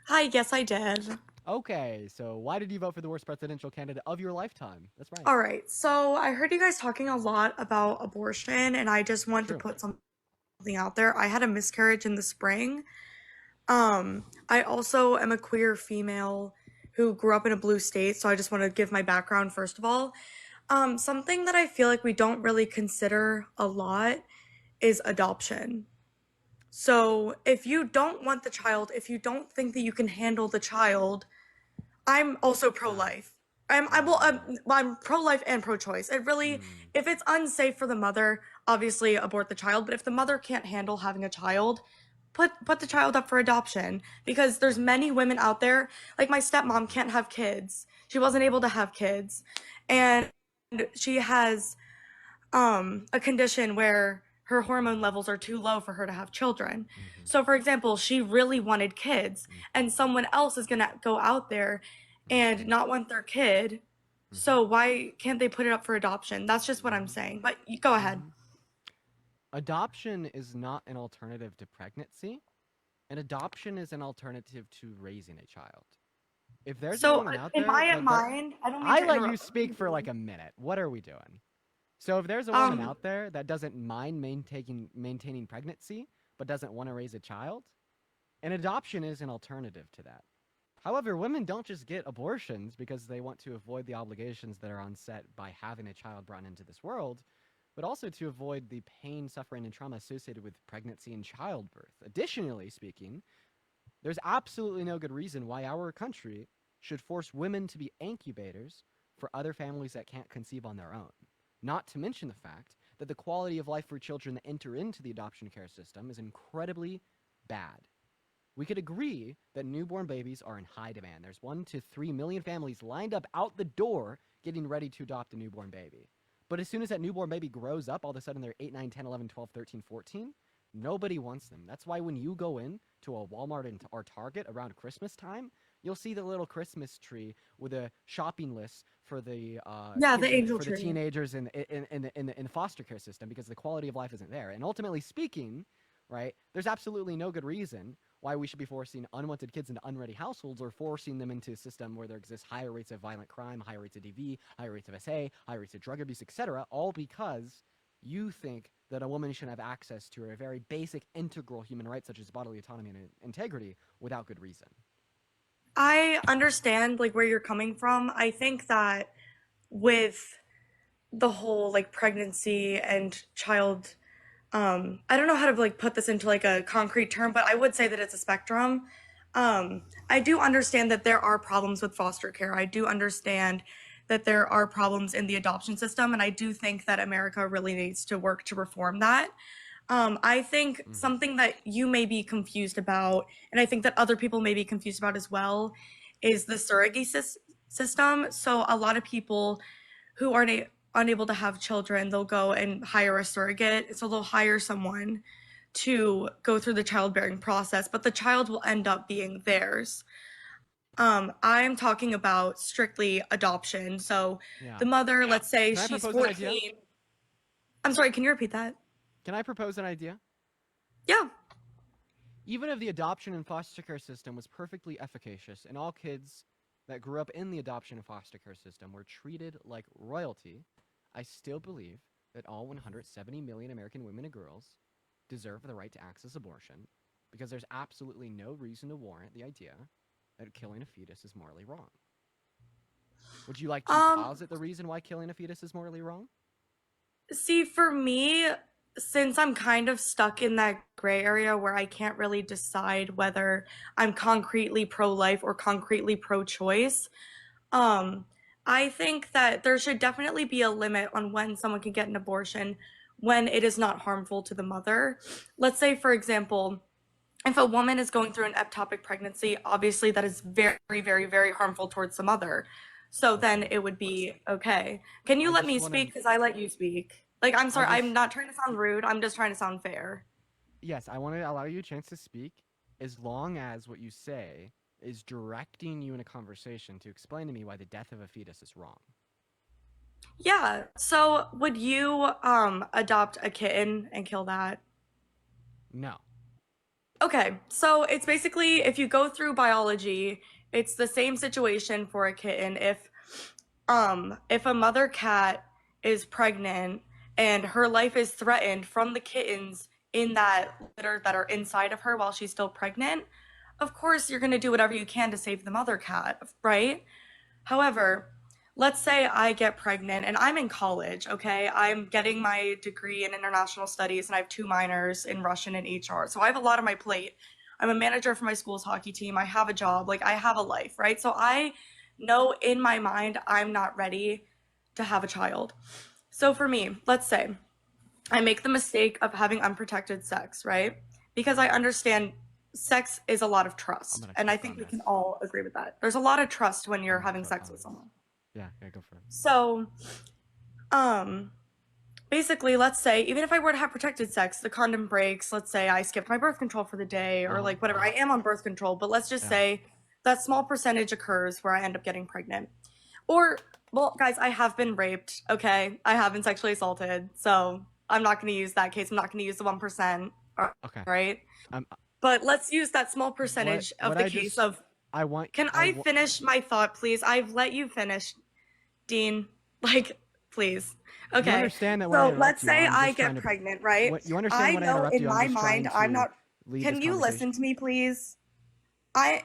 Hi, yes, I did. Okay, so why did you vote for the worst presidential candidate of your lifetime? That's right. All right, so I heard you guys talking a lot about abortion, and I just want to put something out there. I had a miscarriage in the spring. I also am a queer female who grew up in a blue state, so I just want to give my background first of all. Something that I feel like we don't really consider a lot is adoption. So if you don't want the child, if you don't think that you can handle the child, I'm also pro-life. I'm pro-life and pro-choice. It really, if it's unsafe for the mother, obviously abort the child. But if the mother can't handle having a child, put the child up for adoption, because there's many women out there. Like my stepmom can't have kids. She wasn't able to have kids, and she has a condition where her hormone levels are too low for her to have children. So for example, she really wanted kids, and someone else is going to go out there and not want their kid. So why can't they put it up for adoption? That's just what I'm saying. But you go ahead. Adoption is not an alternative to pregnancy, and adoption is an alternative to raising a child. If there's a woman out there, am I at mine? I don't mean I to let you interrupt. speak for like a minute. What are we doing? So if there's a woman out there that doesn't mind maintaining pregnancy but doesn't want to raise a child, an adoption is an alternative to that. However, women don't just get abortions because they want to avoid the obligations that are on set by having a child brought into this world, but also to avoid the pain, suffering, and trauma associated with pregnancy and childbirth. Additionally speaking, there's absolutely no good reason why our country should force women to be incubators for other families that can't conceive on their own. Not to mention the fact that the quality of life for children that enter into the adoption care system is incredibly bad. We could agree that newborn babies are in high demand. There's 1 to 3 million families lined up out the door getting ready to adopt a newborn baby. But as soon as that newborn baby grows up, all of a sudden they're 8, 9, 10, 11, 12, 13, 14. Nobody wants them. That's why when you go in to a Walmart or Target around Christmas time, you'll see the little Christmas tree with a shopping list for the the angel for tree. the teenagers in the foster care system, because the quality of life isn't there. And ultimately speaking, right, there's absolutely no good reason why we should be forcing unwanted kids into unready households, or forcing them into a system where there exists higher rates of violent crime, higher rates of DV, higher rates of SA, higher rates of drug abuse, etc., all because you think that a woman should have access to her very basic integral human rights such as bodily autonomy and integrity without good reason. I understand like where you're coming from. I think that with the whole like pregnancy and child, I don't know how to like put this into like a concrete term, but I would say that it's a spectrum. I do understand that there are problems with foster care. I do understand that there are problems in the adoption system, and I do think that America really needs to work to reform that. I think something that you may be confused about, and I think that other people may be confused about as well, is the surrogacy system. So a lot of people who are unable to have children, they'll go and hire a surrogate. So they'll hire someone to go through the childbearing process, but the child will end up being theirs. I'm talking about strictly adoption. So the mother, let's say Can I she's propose an 14. idea? I'm sorry, can you repeat that? Can I propose an idea? Yeah. Even if the adoption and foster care system was perfectly efficacious and all kids that grew up in the adoption and foster care system were treated like royalty, I still believe that all 170 million American women and girls deserve the right to access abortion, because there's absolutely no reason to warrant the idea that killing a fetus is morally wrong. Would you like to posit the reason why killing a fetus is morally wrong? See, for me, since I'm kind of stuck in that gray area where I can't really decide whether I'm concretely pro-life or concretely pro-choice, I think that there should definitely be a limit on when someone can get an abortion when it is not harmful to the mother. Let's say, for example, if a woman is going through an ectopic pregnancy, obviously that is very, very, very harmful towards the mother. So then it would be okay. Can you let me speak? Because I let you speak. Like, I'm sorry, I'm not trying to sound rude. I'm just trying to sound fair. Yes, I want to allow you a chance to speak as long as what you say is directing you in a conversation to explain to me why the death of a fetus is wrong. Yeah. So would you adopt a kitten and kill that? No. Okay, so it's basically, if you go through biology, it's the same situation for a kitten. If a mother cat is pregnant and her life is threatened from the kittens in that litter that are inside of her while she's still pregnant, of course you're going to do whatever you can to save the mother cat, right? However, let's say I get pregnant and I'm in college, okay? I'm getting my degree in international studies and I have 2 minors in Russian and HR. So I have a lot on my plate. I'm a manager for my school's hockey team. I have a job, like I have a life, right? So I know in my mind I'm not ready to have a child. So for me, let's say I make the mistake of having unprotected sex, right? Because I understand sex is a lot of trust. And I think we can all agree with that. There's a lot of trust when you're having sex with someone. Yeah, go for it. So, basically, let's say even if I were to have protected sex, the condom breaks, let's say I skipped my birth control for the day or like whatever. I am on birth control, but let's just say that small percentage occurs where I end up getting pregnant. Or, well, guys, I have been raped, okay? I have been sexually assaulted, so I'm not going to use that case. I'm not going to use the 1%, Okay. right? But let's use that small percentage of the case of... I want... Can I finish my thought, please? I've let you finish, Dean. Like, please. Okay. You understand that when I So interrupt let's you, say I'm I just trying get to- pregnant, right? What- you understand I when I know interrupt in you, I'm my just trying mind I'm to not... lead Can this you conversation. listen to me, please?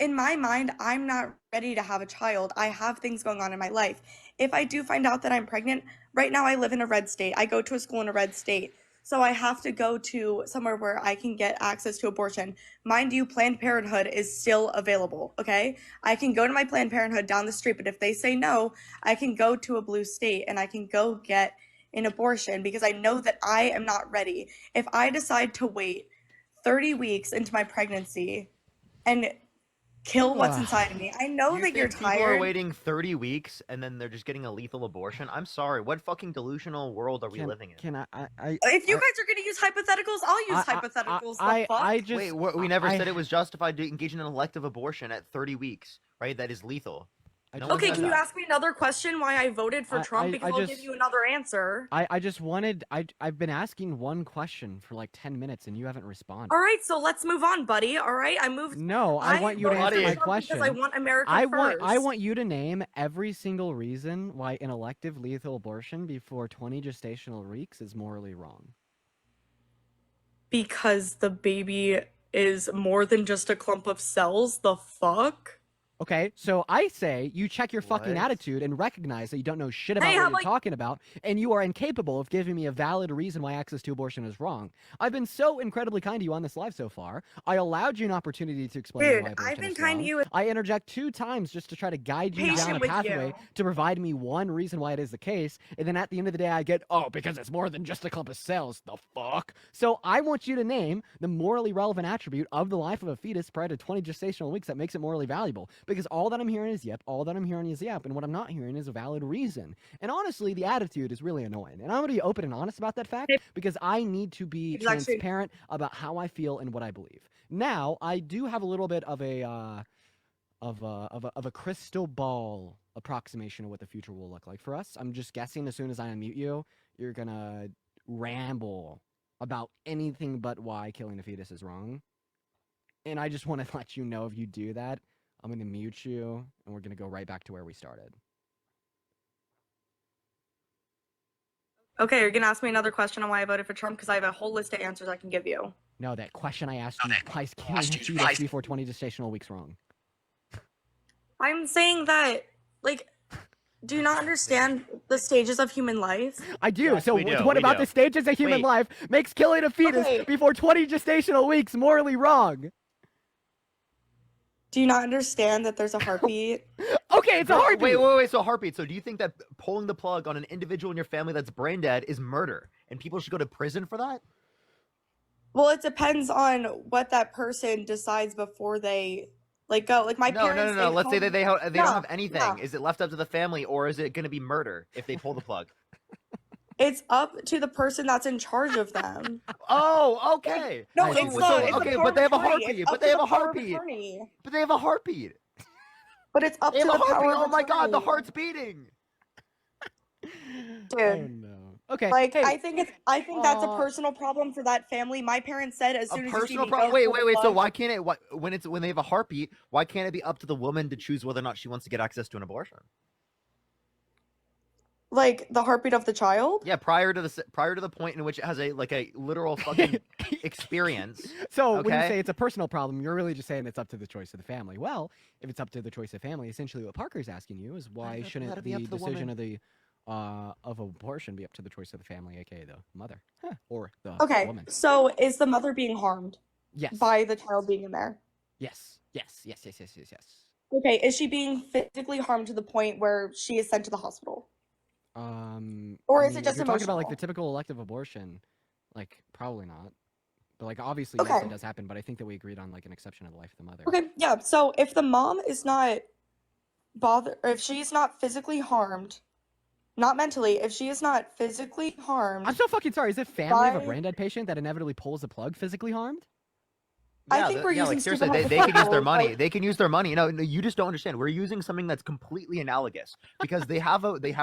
In my mind, I'm not ready to have a child. I have things going on in my life. If I do find out that I'm pregnant, right now I live in a red state. I go to a school in a red state. So I have to go to somewhere where I can get access to abortion. Mind you, Planned Parenthood is still available, okay? I can go to my Planned Parenthood down the street, but if they say no, I can go to a blue state and I can go get an abortion because I know that I am not ready. If I decide to wait 30 weeks into my pregnancy and kill what's inside of me. I know that you're People are tired. waiting 30 weeks and then they're just getting a lethal abortion. I'm sorry. What fucking delusional world are we living in? Can I If you guys are going to use hypotheticals, I'll use hypotheticals. The fuck? Wait, we never said it was justified to engage in an elective abortion at 30 weeks, right? That is lethal. No one Okay, said can you that. ask me another question why I voted for Trump? Because I'll give you another answer. I just wanted... I've been asking one question for like 10 minutes and you haven't responded. All right, so let's move on, buddy. All right, I moved. No, I want you to voted answer for my Trump question. because I want America I first. want you to name every single reason why an elective lethal abortion before 20 gestational weeks is morally wrong. Because the baby is more than just a clump of cells. The fuck? Okay, so I say you check your fucking attitude and recognize that you don't know shit about Hey, what how you're about- talking about, and you are incapable of giving me a valid reason why access to abortion is wrong. I've been so incredibly kind to you on this live so far. I allowed you an opportunity to explain Dude, why abortion I've been is kind to wrong. you. I interject 2 times just to try to guide you down Patient a with pathway you. to provide me one reason why it is the case, and then at the end of the day I get, oh, because it's more than just a clump of cells. The fuck? So I want you to name the morally relevant attribute of the life of a fetus prior to 20 gestational weeks that makes it morally valuable. Because all that I'm hearing is yep, all that I'm hearing is yep, and what I'm not hearing is a valid reason. And honestly, the attitude is really annoying. And I'm going to be open and honest about that fact because I need to be transparent about how I feel and what I believe. Now, I do have a little bit of a crystal ball approximation of what the future will look like for us. I'm just guessing as soon as I unmute you, you're going to ramble about anything but why killing a fetus is wrong. And I just want to let you know if you do that, I'm going to mute you, and we're going to go right back to where we started. Okay, you're gonna ask me another question on why I voted for Trump because I have a whole list of answers I can give you. No, that question I asked you, why is killing a fetus before 20 gestational weeks wrong? I'm saying that, like, do you not understand the stages of human life? I do. Yes, So we do, what we about do. the stages of human Wait. life makes killing a fetus Okay. before 20 gestational weeks morally wrong? Do you not understand that there's a heartbeat? Okay, it's a heartbeat. Wait. So heartbeat. So do you think that pulling the plug on an individual in your family that's brain dead is murder, and people should go to prison for that? Well, it depends on what that person decides before they like go. Like my parents. No. Let's say that they don't have No, anything. no. Is it left up to the family, or is it going to be murder if they pull the plug? It's up to the person that's in charge of them. Oh, okay. No, So- it's so- not. It's okay, the power but they have a of attorney. heartbeat. It's But up they to have the a power of heartbeat. attorney. But they have a heartbeat. But it's up They to have the a heartbeat. power of Oh my god, the attorney. heart's beating. Dude. Oh no. Okay. Like hey, I think that's a personal problem for that family. My parents said as A soon as you see personal me problem. go Wait. pull the So plug- why can't it? When they have a heartbeat, why can't it be up to the woman to choose whether or not she wants to get access to an abortion? Like the heartbeat of the child? Yeah, prior to the point in which it has a literal fucking experience. So when you okay? say it's a personal problem, you're really just saying it's up to the choice of the family. Well, if it's up to the choice of family, essentially what Parker's asking you is why Let shouldn't it be up the to the decision woman. of abortion be up to the choice of the family, aka the mother or the Okay, woman? so is the mother being harmed? Yes. By the child being in there? Yes. Okay, is she being physically harmed to the point where she is sent to the hospital? Or I is mean, it if just you're talking about like emotional? the typical elective abortion, like probably not. But like obviously yes, Okay. it does happen. But I think that we agreed on like an exception of the life of the mother. Okay, yeah. So if the mom is not bothered, or if she's not physically harmed, not mentally, if she is not physically harmed, I'm so fucking sorry. Is it family of a by- brain dead patient that inevitably pulls the plug physically harmed? I Yeah, think we're yeah, using like seriously, stupid they can use their hypotheticals, money. like- They can use their money. No, you just don't understand. We're using something that's completely analogous because they have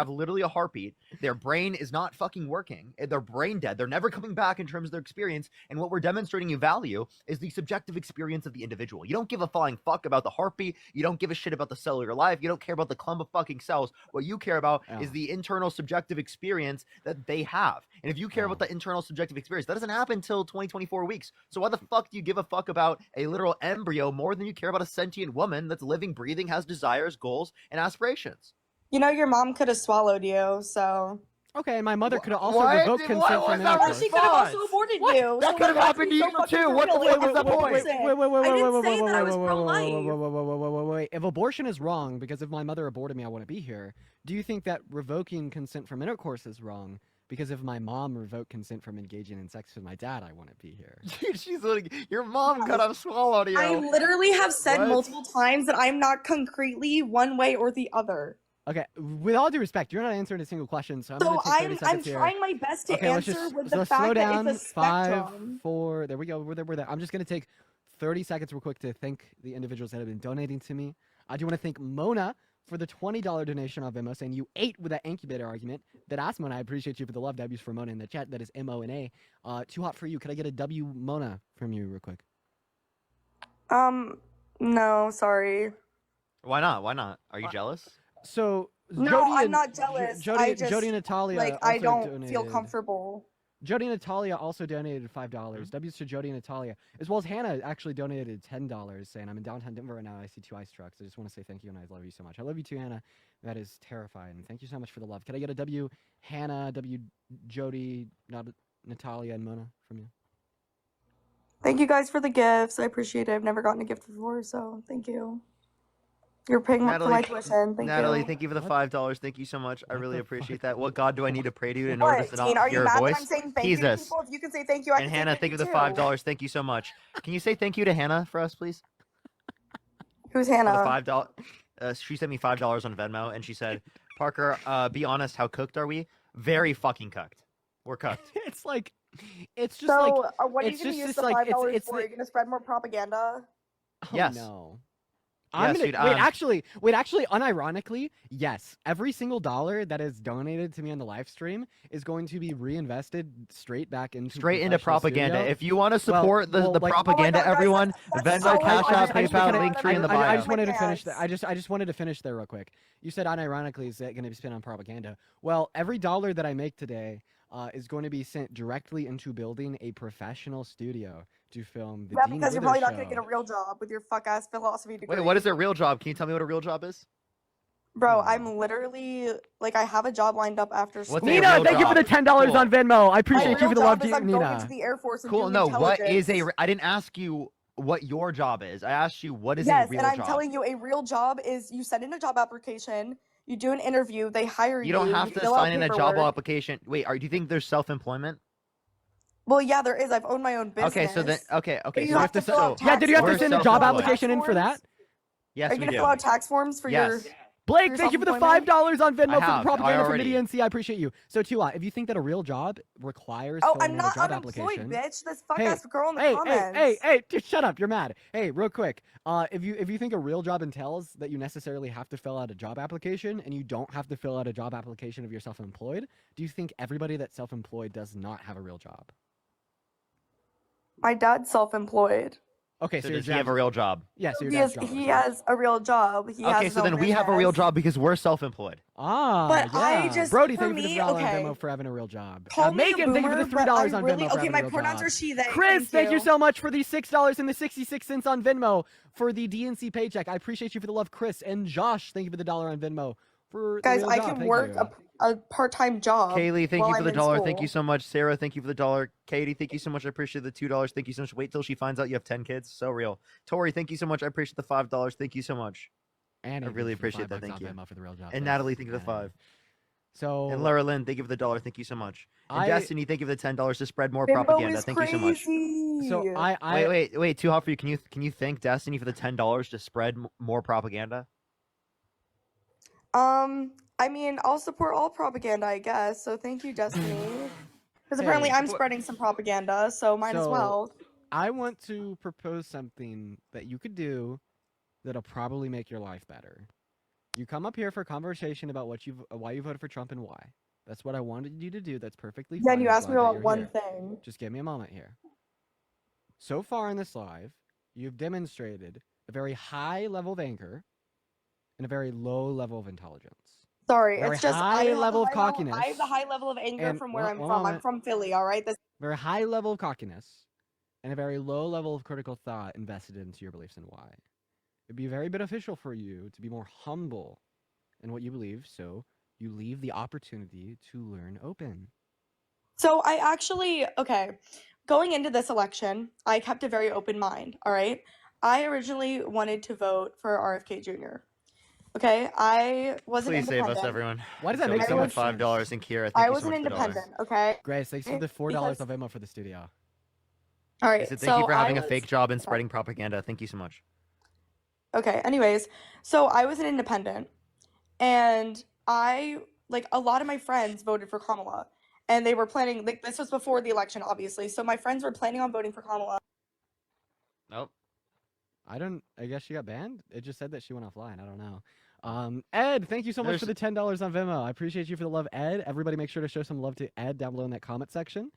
literally a heartbeat. Their brain is not fucking working. They're brain dead. They're never coming back in terms of their experience. And what we're demonstrating you value is the subjective experience of the individual. You don't give a flying fuck about the heartbeat. You don't give a shit about the cellular life. You don't care about the clump of fucking cells. What you care about is the internal subjective experience that they have. And if you care about the internal subjective experience, that doesn't happen until 24 weeks. So why the fuck do you give a fuck about a literal embryo more than you care about a sentient woman that's living, breathing, has desires, goals, and aspirations? You know, your mom could have swallowed you, so. Okay, and my mother could have also What? revoked What consent was from that intercourse. She could have also response? aborted What? you. That so could have let's happened be to so you fucking too. for What real. the Like, fuck is the I'm point? innocent. Wait, I didn't say that I was pro-life. wait. If abortion is wrong because if my mother aborted me, I wouldn't be here. Do you think that revoking consent from intercourse is wrong? Because if my mom revoked consent from engaging in sex with my dad, I wouldn't be here. She's like, your mom could have swallowed you. I literally have said What? multiple times that I'm not concretely one way or the other. Okay, with all due respect, you're not answering a single question, so I'm going So to take 30 I'm seconds here. trying my best to Okay, let's answer just with so the let's slow fact that down. it's a 5, spectrum. 4. There we go. We're there. I'm just going to take 30 seconds real quick to thank the individuals that have been donating to me. I do want to thank Mona for the $20 donation on Venmo, saying you ate with that incubator argument. That asked Mona, I appreciate you for the love. W's for Mona in the chat. That is MONA. Too hot for you. Could I get a W Mona from you real quick? No, sorry. Why not? Why not? Are you jealous? So No, Jody I'm and, not jealous. Jody, I just, Jody and Natalia like, also I don't donated. feel comfortable. Jody and Natalia also donated $5. W's to Jody and Natalia, as well as Hannah actually donated $10, saying, I'm in downtown Denver right now. I see 2 ice trucks. I just want to say thank you, and I love you so much. I love you too, Hannah. That is terrifying. Thank you so much for the love. Can I get a W, Hannah, W, Jody, Natalia, and Mona from you? Thank you guys for the gifts. I appreciate it. I've never gotten a gift before, so thank you. You're paying for my tuition. Thank Natalie, you. thank you for the $5. Thank you so much. I really appreciate that. What God do I need to pray to in What, order to Dean? not Are you hear a mad voice? that I'm saying thank you to Jesus. people? If you can say thank you, I And can Hannah, say thank you thank for the you too. $5. Thank you so much. Can you say thank you to Hannah for us, please? Who's For Hannah? the $5. She sent me $5 on Venmo, and she said, "Parker, be honest. How cooked are we? Very fucking cooked. We're cooked." It's like, it's just So, like, what are you it's going to just use this, the like, $5 it's for? Are you going to spread more propaganda? Oh, Yes. no. Yes, Wait, dude, actually, unironically, yes. Every single dollar that is donated to me on the live stream is going to be reinvested straight back into Straight into professional propaganda. studio. If you want to support the like- propaganda, everyone, Venmo, Cash App, I just- PayPal, can I- link tree in the I bio. just wanted to finish that. I just wanted to finish there real quick. You said unironically is that going to be spent on propaganda. Well, every dollar that I make today is going to be sent directly into building a professional studio to film the Yeah, Dean because you're Wither probably not show. going to get a real job with your fuck-ass philosophy degree. Wait, what is a real job? Can you tell me what a real job is? Bro, I'm literally, like, I have a job lined up after school. What's a Nina, real thank you for the job? $10 on Venmo. I My appreciate you real for the job love, is I'm going Nina. into the Air Force and Cool. doing No, what is intelligence. I didn't ask you what your job is. I asked you what is a Yes, real and I'm job. telling you, a real job is you send in a job application, you do an interview, they hire you. You don't have you to fill out sign in a job paperwork. application. Wait, do you think there's self-employment? Well, yeah, there is. I've owned my own business. Okay, so then okay. But you So have to fill out Yeah, tax did you have to forms. send a Are you job gonna fill out application tax in for that? forms? Yes, Are you we gonna do. fill out tax forms for Yes. Blake, your thank you for the self-employment? $5 on Venmo for the have. I propaganda from already- MIDI NC. I appreciate you. So, Tula, if you think that a real job requires Oh, filling I'm in not a job unemployed, application, bitch. This fuck-ass girl in the hey, comments. hey, dude, shut up. You're mad. Hey, real quick. If you think a real job entails that you necessarily have to fill out a job application and you don't have to fill out a job application if you're self-employed, do you think everybody that's self-employed does not have a real job? My dad's self-employed. Okay, So so your does he have dad's- a real job? Yeah, so your He dad's has, jobless. he has a real job. He has Okay, his so own then we have a real business. job because we're self-employed. Ah, But yeah. I just, Brody, for thank you for the me, $1 on okay. Venmo for having a real job. Call me a Megan, thank you for boomer, the but $3 I on really Venmo for okay. having a My real pronouns job. are she, they. Chris, thank you so much for the $6 and the 66 cents on Venmo for the DNC paycheck. I appreciate you for the love, Chris. And Josh, thank you for the $1 on Venmo for the Guys, real I job. can Thank work you. a part-time job. Kaylee, thank while you for I'm the in $1. school. Thank you so much. Sarah, thank you for the $1. Katie, thank you so much. I appreciate the $2. Thank you so much. Wait till she finds out you have 10 kids. So real. Tori, thank you so much. I appreciate the $5. Thank you so much. And I really appreciate that. Thank you. Venmo for the real job. And Thanks, Natalie, thank you for the Natalie. 5. So And Laura Lynn, thank you for the $1. Thank you so much. And I- Destiny, thank you for the $10 to spread more Venmo propaganda. is Thank you so much. crazy. So I Wait, too hot for you. Can you thank Destiny for the $10 to spread more propaganda? I mean, I'll support all propaganda, I guess. So thank you, Destiny. Because Hey, apparently I'm support- spreading some propaganda, so might as So, well. I want to propose something that you could do that'll probably make your life better. You come up here for a conversation about why you voted for Trump and why. That's what I wanted you to do. That's perfectly fine. Yeah, and you I'm asked me glad that about you're one here. thing. Just give me a moment here. So far in this live, you've demonstrated a very high level of anger and a very low level of intelligence. Sorry, Very it's just high I have level the of high level- cockiness. I have the high level of anger and from where one- I'm one from. I'm moment. from Philly, all right? Very high level of cockiness and a very low level of critical thought invested into your beliefs and why. It'd be very beneficial for you to be more humble in what you believe, so you leave the opportunity to learn open. So I actually, okay, going into this election, I kept a very open mind, all right? I originally wanted to vote for RFK Jr. Okay, I wasn't Please save independent. us, everyone. Why does that make Zoe so with much sense? $5 and Kira, thank I you was so an much for the $1. independent, okay? Grace, thanks for the $4 Because- of Venmo for the studio. All right, He said, so thank you for I having a was- fake job and spreading propaganda. Thank you so much. Okay, anyways, so I was an independent, and like a lot of my friends voted for Kamala, and they were planning, like this was before the election, obviously, so my friends were planning on voting for Kamala. Nope. I guess she got banned? It just said that she went offline. I don't know. Ed, thank you so much for the $10 on Venmo. I appreciate you for the love, Ed. Everybody make sure to show some love to Ed down below in that comment section.